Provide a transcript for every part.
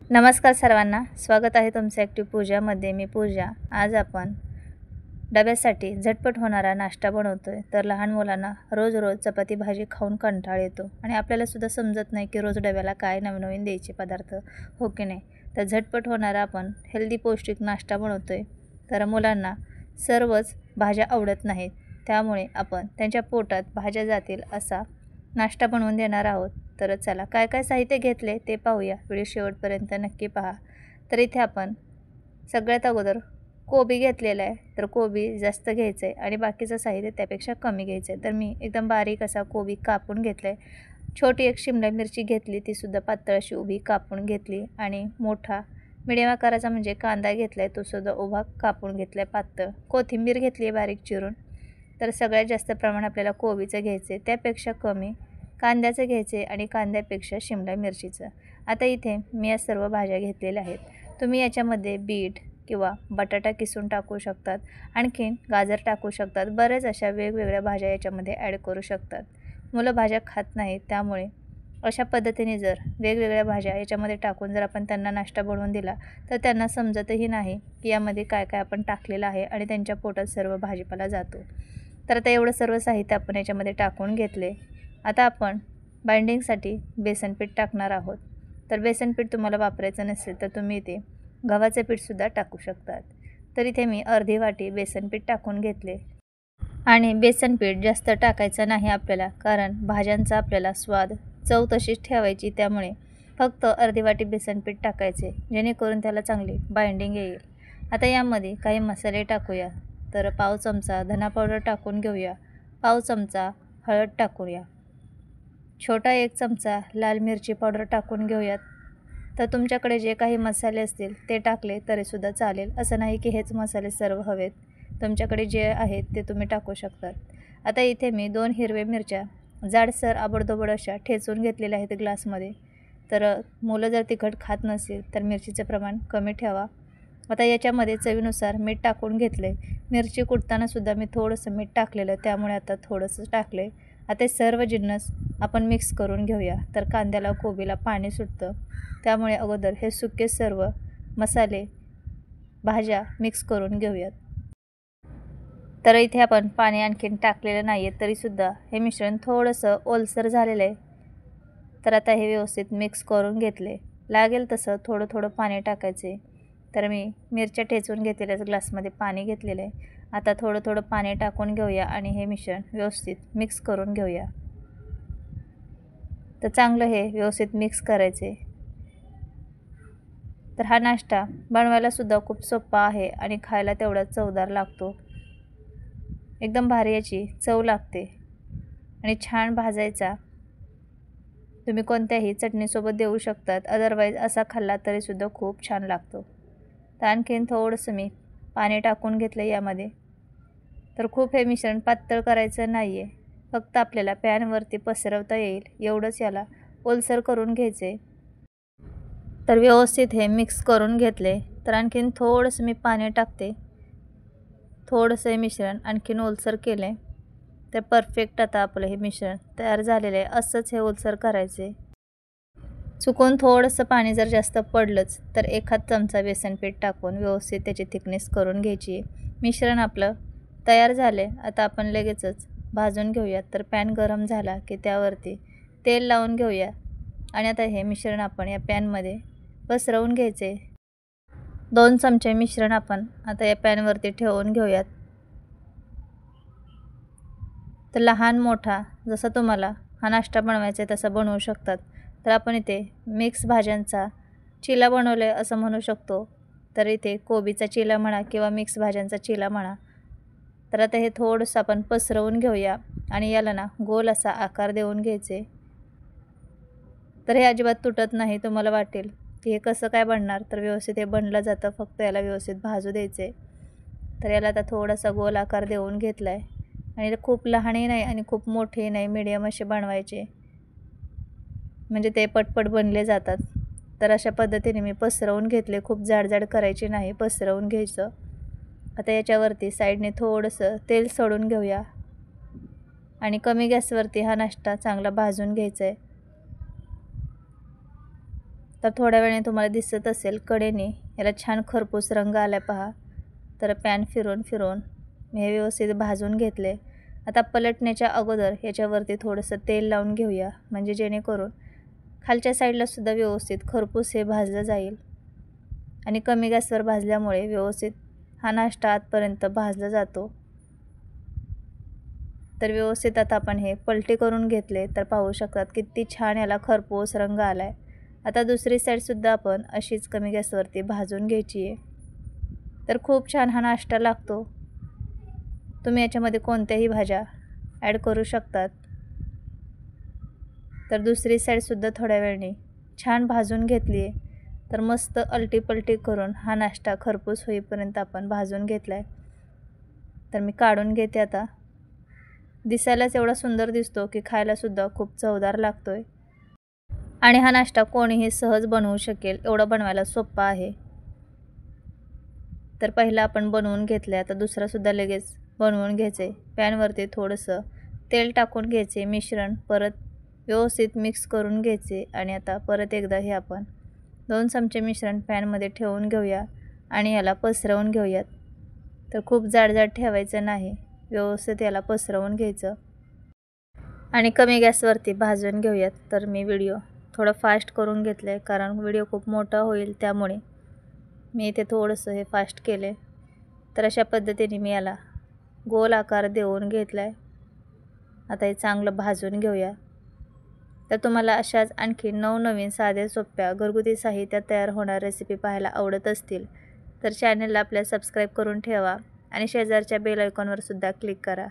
नमस्कार सर्वांना, स्वागत आहे तुमचं ॲक्टिव्ह पूजामध्ये. मी पूजा. आज आपण डब्यासाठी झटपट होणारा नाश्ता बनवतोय. तर लहान मुलांना रोज रोज चपाती भाजी खाऊन कंटाळ येतो आणि आपल्यालासुद्धा समजत नाही की रोज डब्याला काय नवनवीन द्यायचे पदार्थ, हो की नाही. तर झटपट होणारा आपण हेल्दी पौष्टिक नाश्ता बनवतोय. तर मुलांना सर्वच भाज्या आवडत नाहीत, त्यामुळे आपण त्यांच्या पोटात भाज्या जातील असा नाश्ता बनवून देणार आहोत. तर चला काय काय साहित्य घेतले ते पाहूया. व्हिडिओ शेवटपर्यंत नक्की पहा. तर इथे आपण सगळ्यात अगोदर कोबी घेतलेला आहे. तर कोबी जास्त घ्यायचं आहे आणि बाकीचं साहित्य त्यापेक्षा कमी घ्यायचं आहे. तर मी एकदम बारीक असा कोबी कापून घेतला आहे. छोटी एक शिमला मिरची घेतली, तीसुद्धा पातळ अशी उभी कापून घेतली आणि मोठा मिडियम आकाराचा म्हणजे कांदा घेतला आहे, तोसुद्धा उभा कापून घेतला आहे पातळ. कोथिंबीर घेतली आहे बारीक चिरून. तर सगळ्यात जास्त प्रमाण आपल्याला कोबीचं घ्यायचं आहे, त्यापेक्षा कमी कांद्याचं घ्यायचे आणि कांद्यापेक्षा शिमला मिरचीचं. आता इथे मी या सर्व भाज्या घेतलेल्या आहेत. तुम्ही याच्यामध्ये बीट किंवा बटाटा किसून टाकू शकतात, आणखीन गाजर टाकू शकतात. बऱ्याच अशा वेगवेगळ्या भाज्या याच्यामध्ये ॲड करू शकतात. मुलं भाज्या खात नाहीत, त्यामुळे अशा पद्धतीने जर वेगवेगळ्या भाज्या याच्यामध्ये टाकून जर आपण त्यांना नाश्ता बनवून दिला तर त्यांना समजतही नाही की यामध्ये काय काय आपण टाकलेलं आहे आणि त्यांच्या पोटात सर्व भाजीपाला जातो. तर आता एवढं सर्व साहित्य आपण याच्यामध्ये टाकून घेतले. आता आपण बाइंडिंगसाठी बेसन पीठ टाकणार आहोत. तर बेसन पीठ तुम्हाला वापरायचं नसेल तर तुम्ही इथे गव्हाचं पीठसुद्धा टाकू शकतात. तर इथे मी अर्धी वाटी बेसन पीठ टाकून घेतले आणि बेसन पीठ जास्त टाकायचं नाही आपल्याला, कारण भाज्यांचा आपल्याला स्वाद चव तशीच ठेवायची, त्यामुळे फक्त अर्धी वाटी बेसन पीठ टाकायचे, जेणेकरून त्याला चांगली बाइंडिंग येईल. आता यामध्ये काही मसाले टाकूया. तर पाव चमचा धना पावडर टाकून घेऊया, पाव चमचा हळद टाकूया, छोटा 1 चमचा लाल मिरची पावडर टाकून घेऊयात. तर तुमच्याकडे जे काही मसाले असतील ते टाकले तरीसुद्धा चालेल, असं नाही की हेच मसाले सर्व हवेत. तुमच्याकडे जे आहेत ते तुम्ही टाकू शकतात. आता इथे मी 2 हिरव्या मिरच्या जाडसर आबडधोबड अशा ठेचून घेतलेल्या आहेत ग्लासमध्ये. तर मुलं जर तिखट खात नसेल तर मिरचीचं प्रमाण कमी ठेवा. आता याच्यामध्ये चवीनुसार मीठ टाकून घेतले. मिरची कुटतानासुद्धा मी थोडंसं मीठ टाकलेलं, त्यामुळे आता थोडंसं टाकले. आता हे सर्व जिन्नस आपण मिक्स करून घेऊया. तर कांद्याला कोबीला पाणी सुटतं, त्यामुळे अगोदर हे सुके सर्व मसाले भाज्या मिक्स करून घेऊयात. तर इथे आपण पाणी आणखीन टाकलेलं नाही आहे, तरीसुद्धा हे मिश्रण थोडंसं ओलसर झालेलं आहे. तर आता हे व्यवस्थित मिक्स करून घेतले. लागेल तसं थोडं थोडं पाणी टाकायचे. तर मी मिरच्या ठेचून घेतलेल्याच ग्लासमध्ये पाणी घेतलेलं आहे. आता थोडं थोडं पाणी टाकून घेऊया आणि हे मिश्रण व्यवस्थित मिक्स करून घेऊया. तर चांगलं हे व्यवस्थित मिक्स करायचे. तर हा नाश्ता बनवायलासुद्धा खूप सोपा आहे आणि खायला तेवढा चवदार लागतो. एकदम भारी याची चव लागते आणि छान भाजायचा. तुम्ही कोणत्याही चटणीसोबत देऊ शकतात, अदरवाईज असा खाल्ला तरीसुद्धा खूप छान लागतो. तर आणखीन थोडंसं मी पाणी टाकून घेतलं यामध्ये. तर खूप हे मिश्रण पातळ करायचं नाही आहे, फक्त आपल्याला पॅनवरती पसरवता येईल एवढंच याला ओलसर करून घ्यायचे. तर व्यवस्थित हे मिक्स करून घेतले. तर आणखीन थोडंसं मी पाणी टाकते. थोडंसं हे मिश्रण आणखीन ओलसर केले. तर परफेक्ट आता आपलं हे मिश्रण तयार झालेलं आहे. असंच हे ओलसर करायचे. चुकून थोडंसं पाणी जर जास्त पडलंच तर 1 चमचा बेसन पीठ टाकून व्यवस्थित त्याची थिकनेस करून घ्यायची. मिश्रण आपलं तयार झाले. आता आपण लगेचच भाजून घेऊयात. तर पॅन गरम झाला की त्यावरती तेल लावून घेऊया आणि आता हे मिश्रण आपण या पॅनमध्ये पसरवून घ्यायचे. 2 चमचे मिश्रण आपण आता या पॅनवरती ठेवून घेऊयात. तर लहान मोठा जसा तुम्हाला हा नाश्ता बनवायचा आहे तसा बनवू शकतात. तर आपण इथे मिक्स भाज्यांचा चिला बनवलं आहे असं म्हणू शकतो. तर इथे कोबीचा चिला म्हणा किंवा मिक्स भाज्यांचा चिला म्हणा. तर आता हे थोडंसं आपण पसरवून घेऊया आणि याला ना गोल असा आकार देऊन घ्यायचे. तर हे अजिबात तुटत नाही. तुम्हाला वाटेल की हे कसं काय बनणार, तर व्यवस्थित हे बनलं जातं, फक्त याला व्यवस्थित भाजू द्यायचे. तर याला आता थोडासा गोल आकार देऊन घेतला आहे आणि खूप लहानही नाही आणि खूप मोठेही नाही, मीडियम असे बनवायचे, म्हणजे ते पटपट बनले जातात. तर अशा पद्धतीने मी पसरवून घेतले. खूप जाड करायचे नाही, पसरवून घ्यायचं. आता याच्यावरती साईडने थोडंसं तेल सोडून घेऊया आणि कमी गॅसवरती हा नाश्ता चांगला भाजून घ्यायचा आहे. तर थोड्या वेळाने तुम्हाला दिसत असेल कडेने याला छान खरपूस रंग आला पहा. तर पॅन फिरवून मी हे व्यवस्थित भाजून घेतले. आता पलटण्याच्या अगोदर याच्यावरती थोडंसं तेल लावून घेऊया, म्हणजे जेणेकरून खालच्या साईडला सुद्धा व्यवस्थित खरपूस हे भाजलं जाईल. आणि कमी गॅसवर भाजल्यामुळे व्यवस्थित हा नाश्ता आतपर्यंत भाजला जातो. तर व्यवस्थित आता आपण हे पलटी करून घेतले तर पाहू शकतात किती छान याला खरपूस रंग आला आहे. आता दुसरी साईडसुद्धा आपण अशीच कमी गॅसवरती भाजून घ्यायची आहे. तर खूप छान हा नाश्ता लागतो. तुम्ही याच्यामध्ये कोणत्याही भाज्या ॲड करू शकतात. तर दुसरी साईडसुद्धा थोड्या वेळाने छान भाजून घेतली आहे. तर मस्त अलटी-पलटी करून हा नाश्ता खरपूस होईपर्यंत आपण भाजून घेतला आहे. तर मी काढून घेते आता. दिसायलाच एवढा सुंदर दिसतो की खायलासुद्धा खूप चवदार लागतो आहे. आणि हा नाश्ता कोणीही सहज बनवू शकेल, एवढा बनवायला सोपा आहे. तर पहिला आपण बनवून घेतलं आहे, आता दुसरासुद्धा लगेच बनवून घ्यायचं आहे. पॅनवरती थोडंसं तेल टाकून घ्यायचे, मिश्रण परत व्यवस्थित मिक्स करून घ्यायचे. आणि आता परत एकदा हे आपण 2 चमचे मिश्रण पॅनमध्ये ठेवून घेऊया आणि याला पसरवून घेऊयात. तर खूप जाड ठेवायचं नाही, व्यवस्थित याला पसरवून घ्यायचं आणि कमी गॅसवरती भाजून घेऊयात. तर मी व्हिडिओ थोडं फास्ट करून घेतलं आहे, कारण व्हिडिओ खूप मोठा होईल, त्यामुळे मी इथे थोडंसं हे फास्ट केले. तर अशा पद्धतीने मी याला गोल आकार देऊन घेतला आहे. आता हे चांगलं भाजून घेऊया. तर तुम्हाला अशाच आणखी नवनवीन साध्या सोप्या घरगुती साहित्यात तयार होणाऱ्या रेसिपी पाहायला आवडत असतील तर चॅनलला आपल्या सबस्क्राईब करून ठेवा आणि शेजारच्या बेल आयकॉनवर सुद्धा क्लिक करा,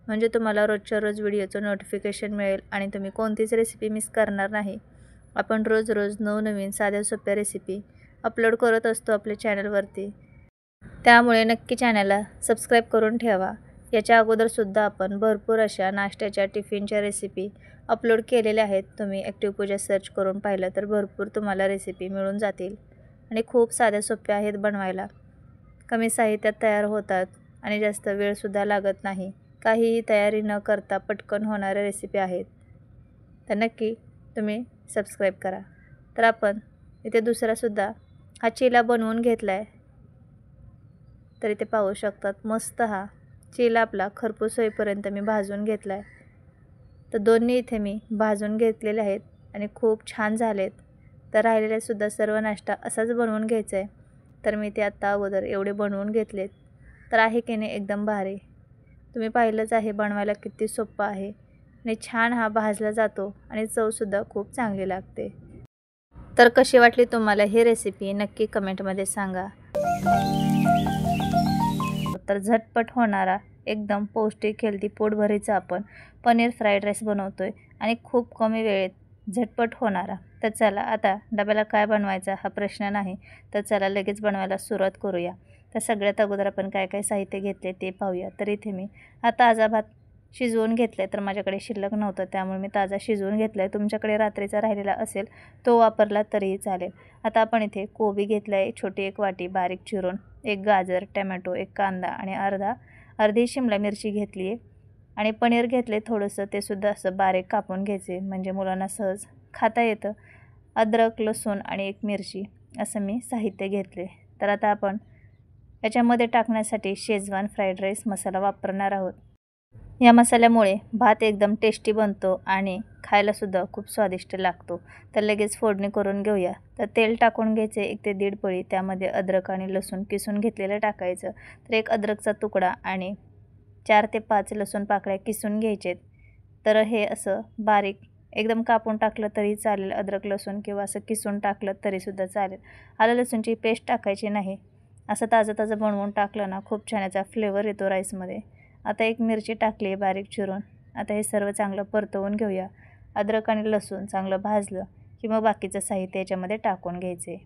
म्हणजे तुम्हाला रोजच्या रोज व्हिडिओचं नोटिफिकेशन मिळेल आणि तुम्ही कोणतीच रेसिपी मिस करणार नाही. आपण रोज नवनवीन साध्या सोप्या रेसिपी अपलोड करत असतो आपल्या चॅनलवरती, त्यामुळे नक्की चॅनलला सबस्क्राईब करून ठेवा. याच्या अगोदरसुद्धा आपण भरपूर अशा नाश्त्याच्या टिफिनच्या रेसिपी अपलोड केलेल्या आहेत. तुम्ही ॲक्टिव्ह पूजा सर्च करून पाहिलं तर भरपूर तुम्हाला रेसिपी मिळून जातील आणि खूप साध्या सोप्या आहेत बनवायला. कमी साहित्यात तयार होतात आणि जास्त वेळसुद्धा लागत नाही. काहीही तयारी न करता पटकन होणाऱ्या रेसिपी आहेत. तर नक्की तुम्ही सबस्क्राईब करा. तर आपण इथे दुसरासुद्धा हा चिला बनवून घेतला आहे. तर इथे पाहू शकतात मस्त हा चिला आपला खरपूस होईपर्यंत मी भाजून घेतला आहे. तर दोन्ही इथे मी भाजून घेतलेले आहेत आणि खूप छान झालेत. तर राहिलेलेसुद्धा सर्व नाश्ता असाच बनवून घ्यायचा आहे. तर मी ते आत्ता अगोदर एवढे बनवून घेतलेत. तर आहे की नाही एकदम भारी. तुम्ही पाहिलंच आहे बनवायला किती सोपं आहे आणि छान हा भाजला जातो आणि चवसुद्धा खूप चांगली लागते. तर कशी वाटली तुम्हाला ही रेसिपी नक्की कमेंटमध्ये सांगा. तर झटपट होणारा एकदम पौष्टिक हेल्दी पोटभरीचा आपण पनीर फ्राईड राईस बनवतो आहे आणि खूप कमी वेळेत झटपट होणारा. तर चला आता डब्याला काय बनवायचा हा प्रश्न नाही, तर चला लगेच बनवायला सुरुवात करूया. तर सगळ्यात अगोदर आपण काय काय साहित्य घेतले ते पाहूया. तर इथे मी हा ताजा भात शिजवून घेतला आहे. तर माझ्याकडे शिल्लक नव्हतं, त्यामुळे मी ताजा शिजवून घेतला आहे. तुमच्याकडे रात्रीचा राहिलेला असेल तो वापरला तरीही चालेल. आता आपण इथे कोबी घेतला आहे, छोटी 1 वाटी बारीक चिरून, 1 गाजर, टमॅटो, 1 कांदा आणि अर्धी शिमला मिरची घेतली आहे. आणि पनीर घेतले थोडंसं, ते सुद्धा असं बारीक कापून घ्यायचे म्हणजे मुलांना सहज खाता येतं. अद्रक, लसूण आणि 1 मिरची असं मी साहित्य घेतले. तर आता आपण याच्यामध्ये टाकण्यासाठी शेजवान फ्राईड राईस मसाला वापरणार आहोत. या मसाल्यामुळे भात एकदम टेस्टी बनतो आणि खायलासुद्धा खूप स्वादिष्ट लागतो. तर लगेच फोडणी करून घेऊया. तर तेल टाकून घ्यायचे 1 ते 1.5 पळी. त्यामध्ये अद्रक आणि लसूण किसून घेतलेलं टाकायचं. तर 1 अद्रकचा तुकडा आणि 4 ते 5 लसूण पाकळ्या किसून घ्यायचेत. तर हे असं बारीक एकदम कापून टाकलं तरी चालेल अद्रक लसूण, किंवा असं किसून टाकलं तरीसुद्धा चालेल. आलं लसूणची पेस्ट टाकायची नाही. असं ताजं बनवून टाकलं ना खूप छान याचा फ्लेवर येतो राईसमध्ये. आता 1 मिरची टाकली आहे बारीक चिरून. आता हे सर्व चांगलं परतवून घेऊया. अद्रक आणि लसूण चांगलं भाजलं की मग बाकीचं साहित्य याच्यामध्ये टाकून घ्यायचे.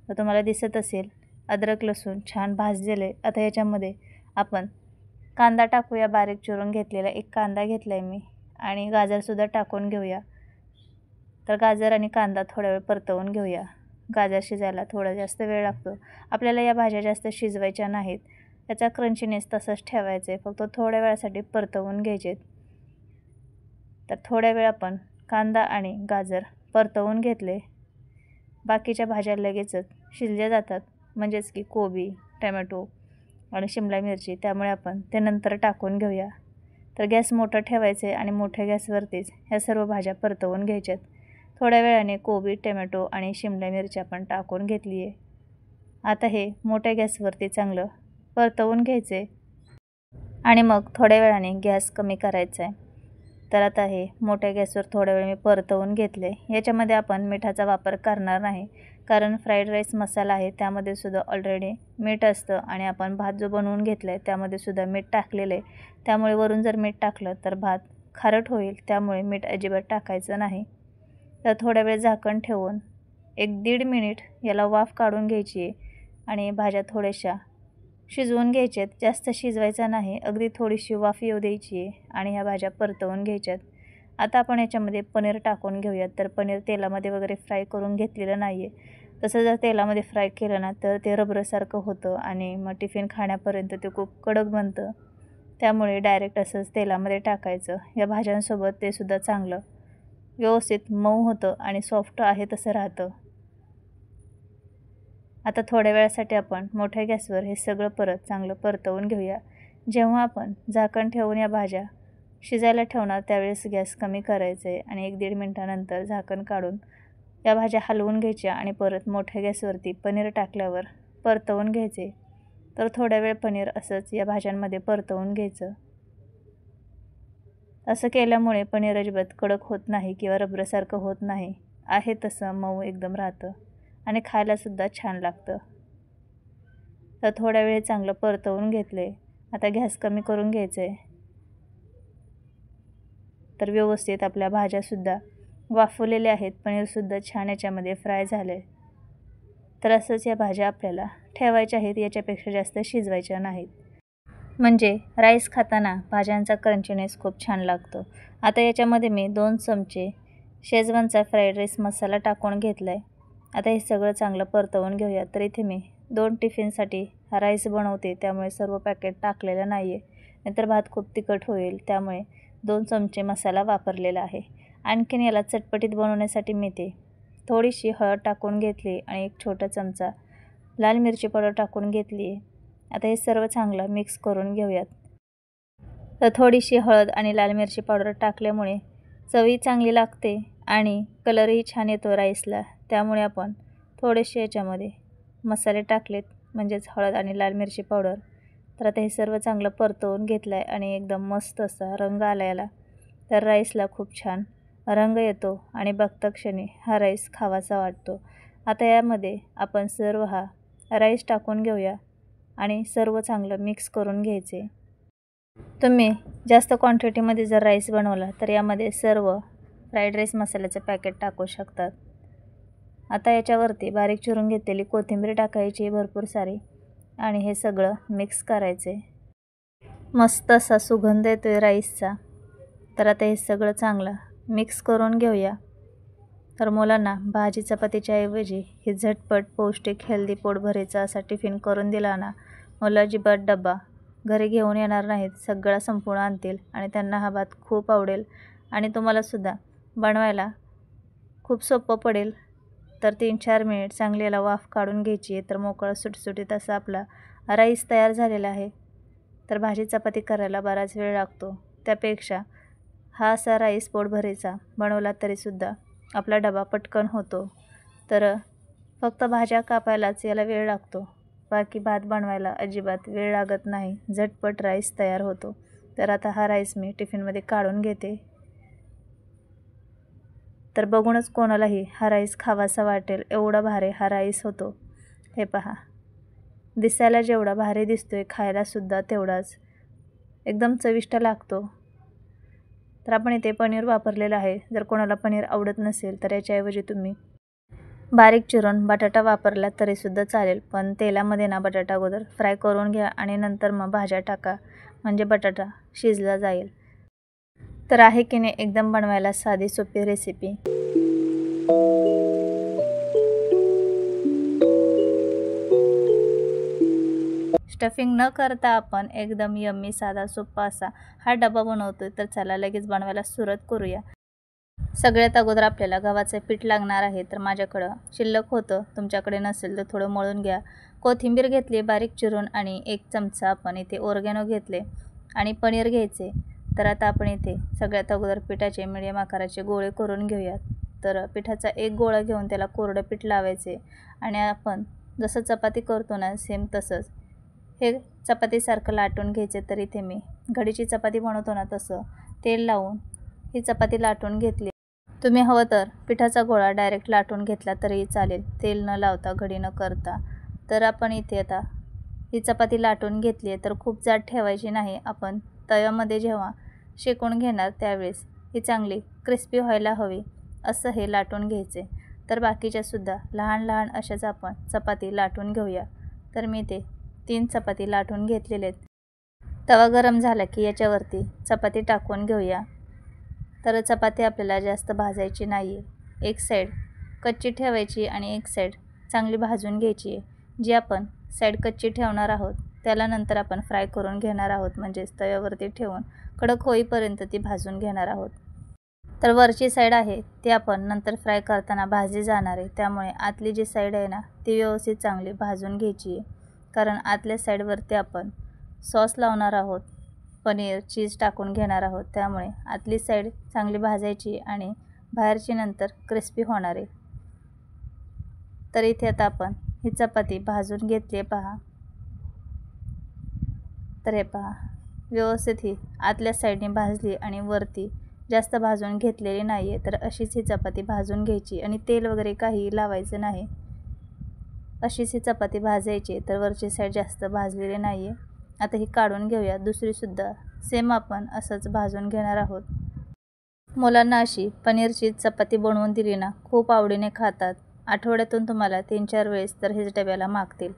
तर तुम्हाला दिसत असेल अद्रक लसूण छान भाजलेले. आता याच्यामध्ये आपण कांदा टाकूया, बारीक चिरून घेतलेला 1 कांदा घेतला आहे मी, आणि गाजरसुद्धा टाकून घेऊया. तर गाजर आणि कांदा थोडा वेळ परतवून घेऊया. गाजर शिजायला थोडा जास्त वेळ लागतो. आपल्याला या भाज्या जास्त शिजवायच्या नाहीत, त्याचा क्रंचीनेस तसंच ठेवायचं आहे, फक्त थोड्या वेळासाठी परतवून घ्यायचे. तर थोड्या वेळ आपण कांदा आणि गाजर परतवून घेतले. बाकीच्या भाज्या लगेचच शिजल्या जातात, म्हणजेच की कोबी, टोमॅटो आणि शिमला मिरची. त्यामुळे आपण ते नंतर टाकून घेऊया. तर गॅस मोठा ठेवायचा आहे आणि मोठ्या गॅसवरतीच ह्या सर्व भाज्या परतवून घ्यायच्यात. थोड्या वेळाने कोबी, टोमॅटो आणि शिमला मिरची आपण टाकून घेतली आहे. आता हे मोठ्या गॅसवरती चांगलं परतवून घ्यायचं आहे आणि मग थोड्या वेळाने गॅस कमी करायचा आहे. तर आता हे मोठ्या गॅसवर थोड्या वेळ मी परतवून घेतले. याच्यामध्ये आपण मिठाचा वापर करणार नाही, कारण फ्राईड राईस मसाला आहे त्यामध्ये सुद्धा ऑलरेडी मीठ असतं आणि आपण भात जो बनवून घेतला आहे त्यामध्ये सुद्धा मीठ टाकलेलं आहे. त्यामुळे वरून जर मीठ टाकलं तर भात खारट होईल, त्यामुळे मीठ अजिबात टाकायचं नाही. तर थोड्या वेळ झाकण ठेवून 1-1.5 मिनिट याला वाफ काढून घ्यायची आहे आणि भाज्या थोड्याशा शिजवून घ्यायच्यात. जास्त शिजवायचा नाही, अगदी थोडीशी वाफ येऊ द्यायची आहे आणि ह्या भाज्या परतवून घ्यायच्यात. आता आपण याच्यामध्ये पनीर टाकून घेऊयात. तर पनीर तेलामध्ये वगैरे फ्राय करून घेतलेलं नाही आहे. तसं जर तेलामध्ये फ्राय केलं ना तर ते रबरसारखं होतं आणि मग टिफिन खाण्यापर्यंत ते खूप कडक बनतं. त्यामुळे डायरेक्ट असंच तेलामध्ये टाकायचं. या भाज्यांसोबत ते सुद्धा चांगलं व्यवस्थित मऊ होतं आणि सॉफ्ट आहे तसं राहतं. आता थोड्या वेळासाठी आपण मोठ्या गॅसवर हे सगळं परत चांगलं परतवून घेऊया. जेव्हा आपण झाकण ठेवून या भाज्या शिजायला ठेवणार त्यावेळेस गॅस कमी करायचं आहे आणि 1-1.5 मिनिटानंतर झाकण काढून या भाज्या हलवून घ्यायच्या आणि परत मोठ्या गॅसवरती पनीर टाकल्यावर परतवून घ्यायचे. तर थोड्या वेळ पनीर असंच या भाज्यांमध्ये परतवून घ्यायचं. असं केल्यामुळे पनीर अजिबात कडक होत नाही किंवा रबरासारखं होत नाही, आहे तसं मऊ एकदम राहतं आणि खायलासुद्धा छान लागतं. तर थोड्या वेळ चांगलं परतवून घेतले. आता गॅस कमी करून घ्यायचं आहे. तर व्यवस्थित आपल्या भाज्यासुद्धा वाफवलेल्या आहेत, पनीरसुद्धा छान याच्यामध्ये फ्राय झाले. तर असंच या भाज्या आपल्याला ठेवायच्या आहेत, याच्यापेक्षा जास्त शिजवायच्या नाहीत. म्हणजे राईस खाताना भाज्यांचा क्रंचीनेस खूप छान लागतो. आता याच्यामध्ये मी 2 चमचे शेजवानचा फ्राईड राईस मसाला टाकून घेतला आहे. आता हे सगळं चांगलं परतवून घेऊया. तर इथे मी 2 टिफिनसाठी हा राईस बनवते, त्यामुळे सर्व पॅकेट टाकलेलं नाही आहे, नाहीतर भात खूप तिखट होईल. त्यामुळे 2 चमचे मसाला वापरलेला आहे. आणखीन याला चटपटीत बनवण्यासाठी मी ते थोडीशी हळद टाकून घेतली आणि 1 छोटा चमचा लाल मिरची पावडर टाकून घेतली आहे. आता हे सर्व चांगलं मिक्स करून घेऊयात. तर थोडीशी हळद आणि लाल मिरची पावडर टाकल्यामुळे चवही चांगली लागते आणि कलरही छान येतो राईसला. त्यामुळे आपण थोडेसे याच्यामध्ये मसाले टाकलेत, म्हणजेच हळद आणि लाल मिरची पावडर. तर आता हे सर्व चांगलं परतवून घेतलं आहे आणि एकदम मस्त असा रंग आला याला. तर राईसला खूप छान रंग येतो आणि बघता क्षणी हा राईस खावासा वाटतो. आता यामध्ये आपण सर्व हा राईस टाकून घेऊया आणि सर्व चांगलं मिक्स करून घ्यायचे. तुम्ही जास्त क्वांटिटीमध्ये जर राईस बनवला तर यामध्ये सर्व फ्राईड राईस मसाल्याचं पॅकेट टाकू शकतात. आता याच्यावरती बारीक चिरून घेतलेली कोथिंबीर टाकायची भरपूर सारी आणि हे सगळं मिक्स करायचे. मस्त असा सुगंध येतोय राईसचा. तर आता हे सगळं चांगलं मिक्स करून घेऊया. तर मुलांना भाजी चपातीच्या ऐवजी हे झटपट पौष्टिक हेल्दी पोटभरेचा असा टिफिन करून दिला ना, मुलं अजिबात डबा घरी घेऊन येणार नाहीत, सगळा संपूर्ण आणतील आणि त्यांना हा भात खूप आवडेल आणि तुम्हालासुद्धा बनवायला खूप सोपं पडेल. तर 3-4 मिनिट चांगली याला वाफ काढून घ्यायची आहे. तर मोकळा सुटसुटीत असा आपला राईस तयार झालेला आहे. तर भाजी चपाती करायला बराच वेळ लागतो, त्यापेक्षा हा असा राईस पोटभरेचा बनवला तरीसुद्धा आपला डबा पटकन होतो. तर फक्त भाज्या कापायलाच याला वेळ लागतो, बाकी भात बनवायला अजिबात वेळ लागत नाही, झटपट राईस तयार होतो. तर आता हा राईस मी टिफिनमध्ये काढून घेते. तर बघूनच कोणालाही हा राईस खावासा वाटेल, एवढा भारी हा राईस होतो. हे पहा, दिसायला जेवढा भारी दिसतोय खायलासुद्धा तेवढाच एकदम चविष्ट लागतो. तर आपण इथे पनीर वापरलेलं आहे. जर कोणाला पनीर आवडत नसेल तर याच्याऐवजी तुम्ही बारीक चिरून बटाटा वापरला तरीसुद्धा चालेल, पण तेलामध्ये ना बटाटा अगोदर फ्राय करून घ्या आणि नंतर मग भाज्या टाका, म्हणजे बटाटा शिजला जाईल. तर आहे की नाही एकदम बनवायला साधी सोपी रेसिपी. स्टफिंग न करता आपण एकदम यम्मी साधा सोपा असा हा डबा बनवतोय. तर चला लगेच बनवायला सुरुवात करूया. सगळ्यात अगोदर आपल्याला गव्हाचं पीठ लागणार आहे, तर माझ्याकडं शिल्लक होतं. तुमच्याकडे नसेल तर थोडं मळून घ्या. कोथिंबीर घेतली बारीक चिरून आणि 1 चमचा आपण इथे ओरिगॅनो घेतले आणि पनीर घ्यायचे. तर आता आपण इथे सगळ्यात अगोदर पिठाचे मिडियम आकाराचे गोळे करून घेऊयात. तर पिठाचा एक गोळा घेऊन त्याला कोरडं पीठ लावायचे आणि आपण जसं चपाती करतो ना सेम तसंच हे चपातीसारखं लाटून घ्यायचे. तर इथे मी घडीची चपाती बनवतो ना तसं तेल लावून ही चपाती लाटून घेतली. तुम्ही हवं तर पिठाचा गोळा डायरेक्ट लाटून घेतला तरीही चालेल, तेल न लावता घडी न करता. तर आपण इथे आता ही चपाती लाटून घेतली आहे. तर खूप जाड ठेवायची नाही. आपण तव्यामध्ये जेव्हा शेकून घेणार त्यावेळेस ही चांगली क्रिस्पी व्हायला हवी असं हे लाटून घ्यायचे. तर बाकीच्यासुद्धा लहान लहान अशाच आपण चपाती लाटून घेऊया. तर मी ते 3 चपाती लाटून घेतलेले आहेत. तवा गरम झाला की याच्यावरती चपाती टाकून घेऊया. तर चपाती आपल्याला जास्त भाजायची नाही आहे. एक साईड कच्ची ठेवायची आणि एक साईड चांगली भाजून घ्यायची आहे. जी आपण साईड कच्ची ठेवणार आहोत त्याला नंतर आपण फ्राय करून घेणार आहोत, म्हणजेच तव्यावरती ठेवून कडक होईपर्यंत ती भाजून घेणार आहोत. तर वरची साईड आहे ती आपण नंतर फ्राय करताना भाजली जाणार आहे. त्यामुळे आतली जी साईड आहे ना ती व्यवस्थित चांगली भाजून घ्यायची आहे. कारण आतल्या साईडवरती आपण सॉस लावणार आहोत, पनीर चीज टाकून घेणार आहोत. त्यामुळे आतली साईड चांगली भाजायची आणि बाहेरची नंतर क्रिस्पी होणार आहे. तर इथे आता आपण ही चपाती भाजून घेतली आहे पहा. तर हे पहा व्यवस्थित ही आतल्या साईडने भाजली आणि वरती जास्त भाजून घेतलेली नाही आहे. तर अशीच ही चपाती भाजून घ्यायची आणि तेल वगैरे काही लावायचं नाही. अशीच ही चपाती भाजायची. तर वरची साईड जास्त भाजलेली नाही आहे. आता ही काढून घेऊया. दुसरीसुद्धा सेम आपण असंच भाजून घेणार आहोत. मुलांना अशी पनीरची चपाती बनवून दिली ना खूप आवडीने खातात. आठवड्यातून तुम्हाला 3-4 वेळेस तर हेच डब्याला मागतील.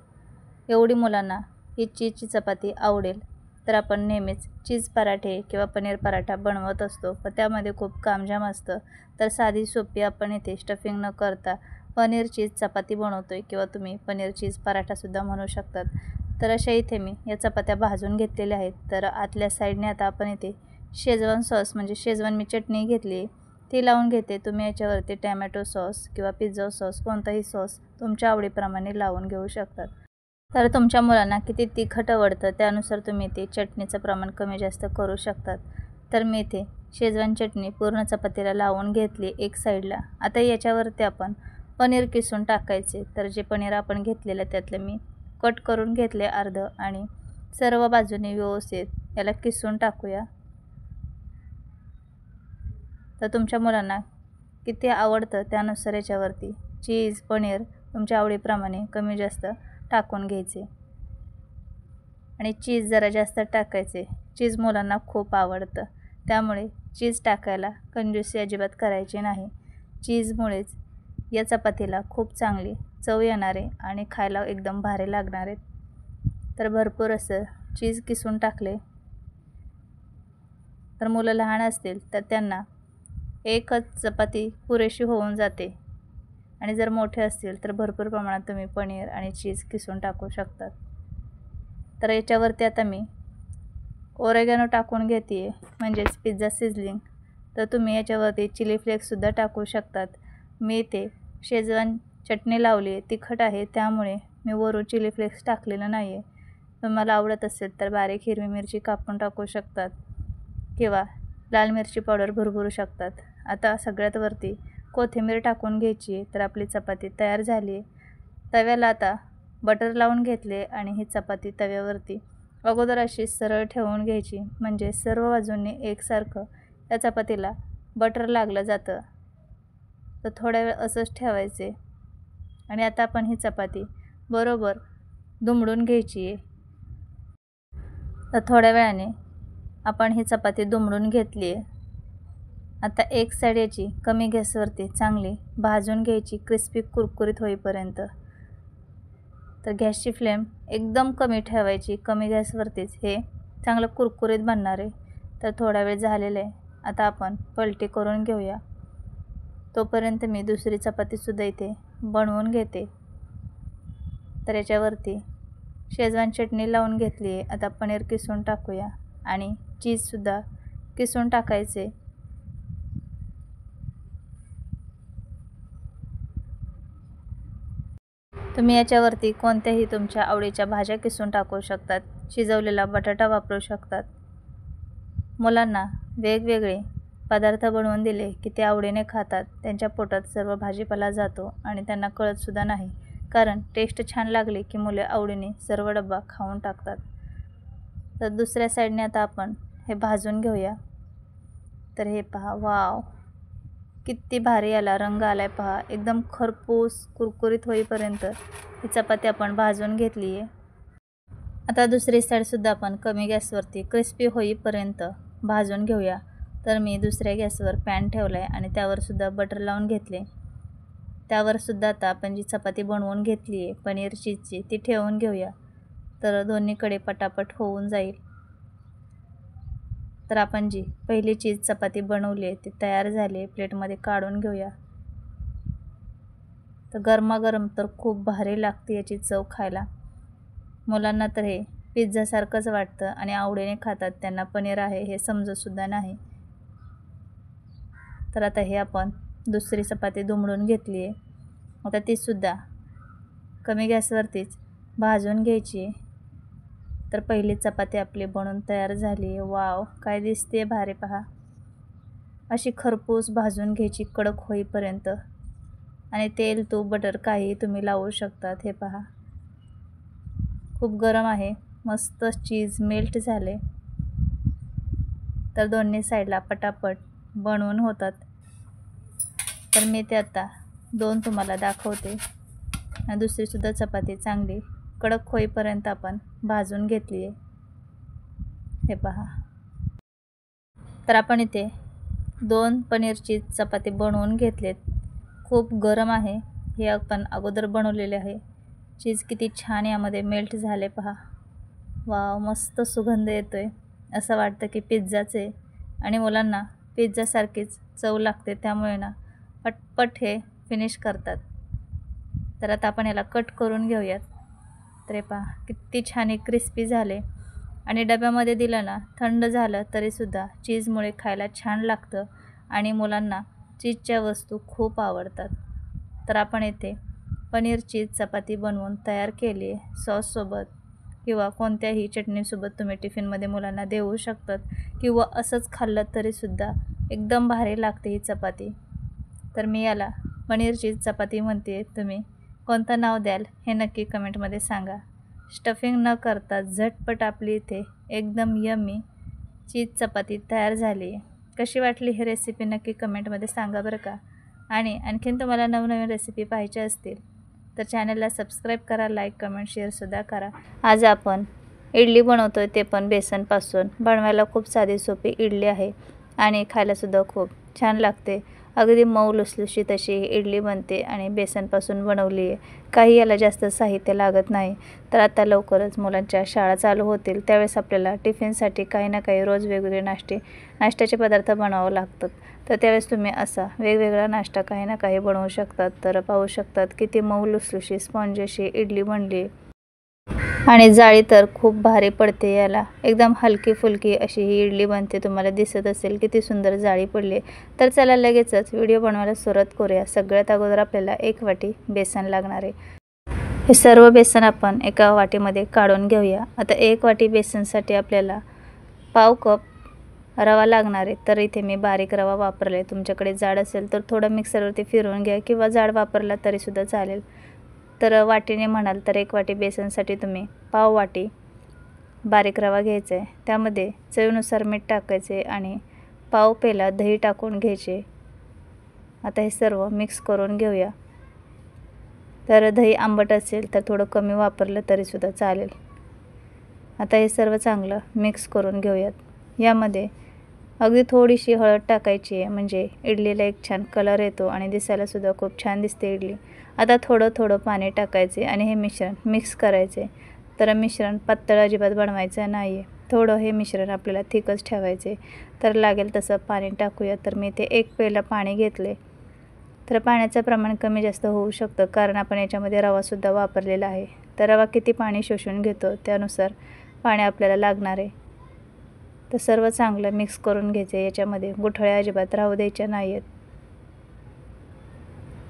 एवढी मुलांना ही चीजची चपाती आवडेल. तर आपण नेहमीच चीज पराठे किंवा पनीर पराठा बनवत असतो, पण त्यामध्ये खूप कामजाम असतं. तर साधी सोपी आपण इथे स्टफिंग न करता पनीर चीज चपाती बनवतोय किंवा तुम्ही पनीर चीज पराठासुद्धा म्हणू शकतात. तर अशा इथे मी या चपात्या भाजून घेतलेल्या आहेत. तर आतल्या साईडने आता आपण इथे शेजवान सॉस म्हणजे शेजवान मी चटणी घेतली ती लावून घेते. तुम्ही याच्यावरती टॅमॅटो सॉस किंवा पिझ्झा सॉस कोणताही सॉस तुमच्या आवडीप्रमाणे लावून घेऊ शकतात. तर तुमच्या मुलांना किती तिखट आवडतं त्यानुसार तुम्ही ते चटणीचं प्रमाण कमी जास्त करू शकतात. तर मी इथे शेजवान चटणी पूर्ण चपातीला लावून घेतली एक साईडला. आता याच्यावरती आपण पनीर किसून टाकायचे. तर जे पनीर आपण घेतलेलं त्यातलं मी कट करून घेतले अर्धं आणि सर्व बाजूने व्यवस्थित याला किसून टाकूया. तर तुमच्या मुलांना किती आवडतं त्यानुसार याच्यावरती चीज पनीर तुमच्या आवडीप्रमाणे कमी जास्त टाकून घ्यायचे आणि चीज जरा जास्त टाकायचे. चीज मुलांना खूप आवडतं त्यामुळे चीज टाकायला कंजूसी अजिबात करायची नाही. चीजमुळेच या चपातीला खूप चांगली चव येणार आहे आणि खायला एकदम भारी लागणार आहेत. तर भरपूर असं चीज किसून टाकले. तर मुलं लहान असतील तर त्यांना एकच चपाती पुरेशी होऊन जाते आणि जर मोठे असतील तर भरपूर प्रमाणात तुम्ही पनीर आणि चीज किसून टाकू शकतात. तर याच्यावरती आता मी ओरेगॅनो टाकून घेते आहे, म्हणजेच पिझ्झा सिझलिंग. तर तुम्ही याच्यावरती चिली फ्लेक्ससुद्धा टाकू शकतात. मी ते शेजवान चटणी लावली आहे, तिखट आहे त्यामुळे मी वरून चिली फ्लेक्स टाकलेलं नाही आहे. तुम्हाला आवडत असेल तर बारीक हिरवी मिरची कापून टाकू शकतात किंवा लाल मिरची पावडर भरभरू शकतात. आता सगळ्यात वरती कोथिंबीर टाकून घ्यायची आहे. तर आपली चपाती तयार झाली आहे. तव्याला आता बटर लावून घेतले आणि ही चपाती तव्यावरती अगोदर अशी सरळ ठेवून घ्यायची, म्हणजे सर्व बाजूंनी एकसारखं या चपातीला बटर लागलं जातं. तर थोड्या वेळ असंच ठेवायचे आणि आता आपण ही चपाती बरोबर दुमडून घ्यायची आहे. तर थोड्या वेळाने आपण ही चपाती दुमडून घेतली आहे. आता एक साईड याची कमी गॅसवरती चांगली भाजून घ्यायची क्रिस्पी कुरकुरीत होईपर्यंत. तर गॅसची फ्लेम एकदम कमी ठेवायची. कमी गॅसवरतीच हे चांगलं कुरकुरीत बनणार आहे. तर थोडा वेळ झालेला आहे. आता आपण पलटी करून घेऊया. तोपर्यंत मी दुसरी चपातीसुद्धा इथे बनवून घेते. तर याच्यावरती शेजवान चटणी लावून घेतली आहे. आता पनीर किसून टाकूया आणि चीजसुद्धा किसून टाकायचे. तुम्ही याच्यावरती कोणत्याही तुमच्या आवडीच्या भाज्या किसून टाकू शकतात, शिजवलेला बटाटा वापरू शकतात. मुलांना वेगवेगळे पदार्थ बनवून दिले की ते आवडीने खातात. त्यांच्या पोटात सर्व भाजीपाला जातो आणि त्यांना कळतसुद्धा नाही, कारण टेस्ट छान लागली की मुले आवडीने सर्व डब्बा खाऊन टाकतात. तर दुसऱ्या साईडने आता आपण हे भाजून घेऊया. तर हे पहा, वाव, किती भारी याला रंग आलाय पहा. एकदम खरपूस कुरकुरीत होईपर्यंत ही चपाती आपण भाजून घेतली आहे. आता दुसरी साईडसुद्धा आपण कमी गॅसवरती क्रिस्पी होईपर्यंत भाजून घेऊया. तर मी दुसऱ्या गॅसवर पॅन ठेवला आहे आणि त्यावरसुद्धा बटर लावून घेतले. त्यावरसुद्धा आता आपण जी चपाती बनवून घेतली आहे पनीर चीजची ती ठेवून घेऊया. तर दोन्हीकडे पटापट होऊन जाईल. तर आपण जी पहिली चीज चपाती बनवली आहे ती तयार झाली आहे. प्लेटमध्ये काढून घेऊया. तर गरमागरम तर खूप भारी लागते याची चव खायला. मुलांना तर हे पिझ्झासारखंच वाटतं आणि आवडीने खातात. त्यांना पनीर आहे हे समजतसुद्धा नाही. तर आता हे आपण दुसरी चपाती दुमडून घेतली आहे. आता तीसुद्धा कमी गॅसवरतीच भाजून घ्यायची आहे. तर पहिली चपाती आपली बनून तयार झाली आहे. वाव, काय दिसते भारी पहा. अशी खरपूस भाजून घ्यायची कडक होईपर्यंत. आणि तेल, तूप, बटर काही तुम्ही लावू शकतात. हे पहा, खूप गरम आहे. मस्त चीज मेल्ट झाले. तर दोन्ही साईडला पटापट बनवून होतात. तर मी ते आता 2 तुम्हाला दाखवते. आणि दुसरीसुद्धा चपाती चांगली कडक होईपर्यंत आपण भाजून घेतली आहे. हे पहा. तर आपण इथे 2 पनीरची चपाती बनवून घेतलेत. खूप गरम आहे. हे आपण अगोदर बनवलेले आहे. चीज किती छान यामध्ये मेल्ट झाले पहा. वाव, मस्त सुगंध येतोय. असं वाटतं की पिझ्झाच आहे. आणि मुलांना पिझ्झासारखीच चव लागते. त्यामुळे ना पटपट हे फिनिश करतात. तर आता आपण याला कट करून घेऊयात. तर हे पहा, किती छान हे क्रिस्पी झाले. आणि डब्यामध्ये दिलं ना थंड झालं तरीसुद्धा चीजमुळे खायला छान लागतं. आणि मुलांना चीजच्या वस्तू खूप आवडतात. तर आपण येथे पनीर चीज चपाती बनवून तयार केली आहे. सॉससोबत किंवा कोणत्याही चटणीसोबत तुम्ही टिफिनमध्ये मुलांना देऊ शकतात. किंवा असंच खाल्लं तरीसुद्धा एकदम भारी लागते ही चपाती. तर मी याला पनीर चीज चपाती म्हणते. तुम्ही कोणतं नाव द्याल हे नक्की कमेंटमध्ये सांगा. स्टफिंग न करता झटपट आपली इथे एकदम यम्मी चीज चपाती तयार झाली आहे. कशी वाटली ही रेसिपी नक्की कमेंटमध्ये सांगा बरं का. आणि आणखीन तुम्हाला नवनवीन रेसिपी पाहिजे असतील तर चॅनलला सबस्क्राईब करा, लाईक, कमेंट, शेअरसुद्धा करा. आज आपण इडली बनवतो आहे, ते पण बेसनपासून. बनवायला खूप साधी सोपी इडली आहे आणि खायलासुद्धा खूप छान लागते. अगदी मऊ लुसलुशीत अशी ही इडली बनते आणि बेसनपासून बनवली आहे. काही याला जास्त साहित्य लागत नाही. तर आता लवकरच मुलांच्या शाळा चालू होतील, त्यावेळेस आपल्याला टिफिनसाठी काही ना काही रोज वेगवेगळे नाश्त्याचे पदार्थ बनावं लागतात. तर त्यावेळेस तुम्ही असा वेगवेगळा नाश्ता काही ना काही बनवू शकतात. तर पाहू शकतात किती मऊ लुसलुशीत स्पॉन्ज अशी इडली बनली. आणि जाळी तर खूप भारी पडते याला. एकदम हलकी फुलकी अशी ही इडली बनते. तुम्हाला दिसत असेल किती सुंदर जाळी पडली. तर चला लगेचच व्हिडिओ बनवायला सुरुवात करूया. सगळ्यात अगोदर आपल्याला 1 वाटी बेसन लागणार आहे. हे सर्व बेसन आपण एका वाटीमध्ये काढून घेऊया. आता 1 वाटी बेसनसाठी आपल्याला पाव कप रवा लागणार आहे. तर इथे मी बारीक रवा वापरला आहे. तुमच्याकडे जाड असेल तर थोडं मिक्सरवरती फिरवून घ्या किंवा जाड वापरला तरीसुद्धा चालेल. तर वाटीने म्हणाल तर 1 वाटी बेसनसाठी तुम्ही पाव वाटी बारीक रवा घ्यायचा आहे. त्यामध्ये चवीनुसार मीठ टाकायचे आणि पाव पेला दही टाकून घ्यायचे. आता हे सर्व मिक्स करून घेऊया. तर दही आंबट असेल तर थोडं कमी वापरलं तरीसुद्धा चालेल. आता हे सर्व चांगलं मिक्स करून घेऊयात. यामध्ये अगदी थोडीशी हळद टाकायची आहे, म्हणजे इडलीला एक छान कलर येतो आणि दिसायलासुद्धा खूप छान दिसते इडली. आता थोडं थोडं पाणी टाकायचे आणि हे मिश्रण मिक्स करायचे. तर मिश्रण पातळ अजिबात बनवायचं नाही आहे. थोडं हे मिश्रण आपल्याला थिकच ठेवायचे. तर लागेल तसं पाणी टाकूया. तर मी इथे 1 पेला पाणी घेतले. तर पाण्याचं प्रमाण कमी जास्त होऊ शकतं, कारण आपण याच्यामध्ये रवासुद्धा वापरलेला आहे. तर रवा किती पाणी शोषून घेतो त्यानुसार पाणी आपल्याला लागणार आहे. तर सर्व चांगलं मिक्स करून घ्यायचे. याच्यामध्ये गुठळ्या अजिबात राहू द्यायच्या नाही आहेत.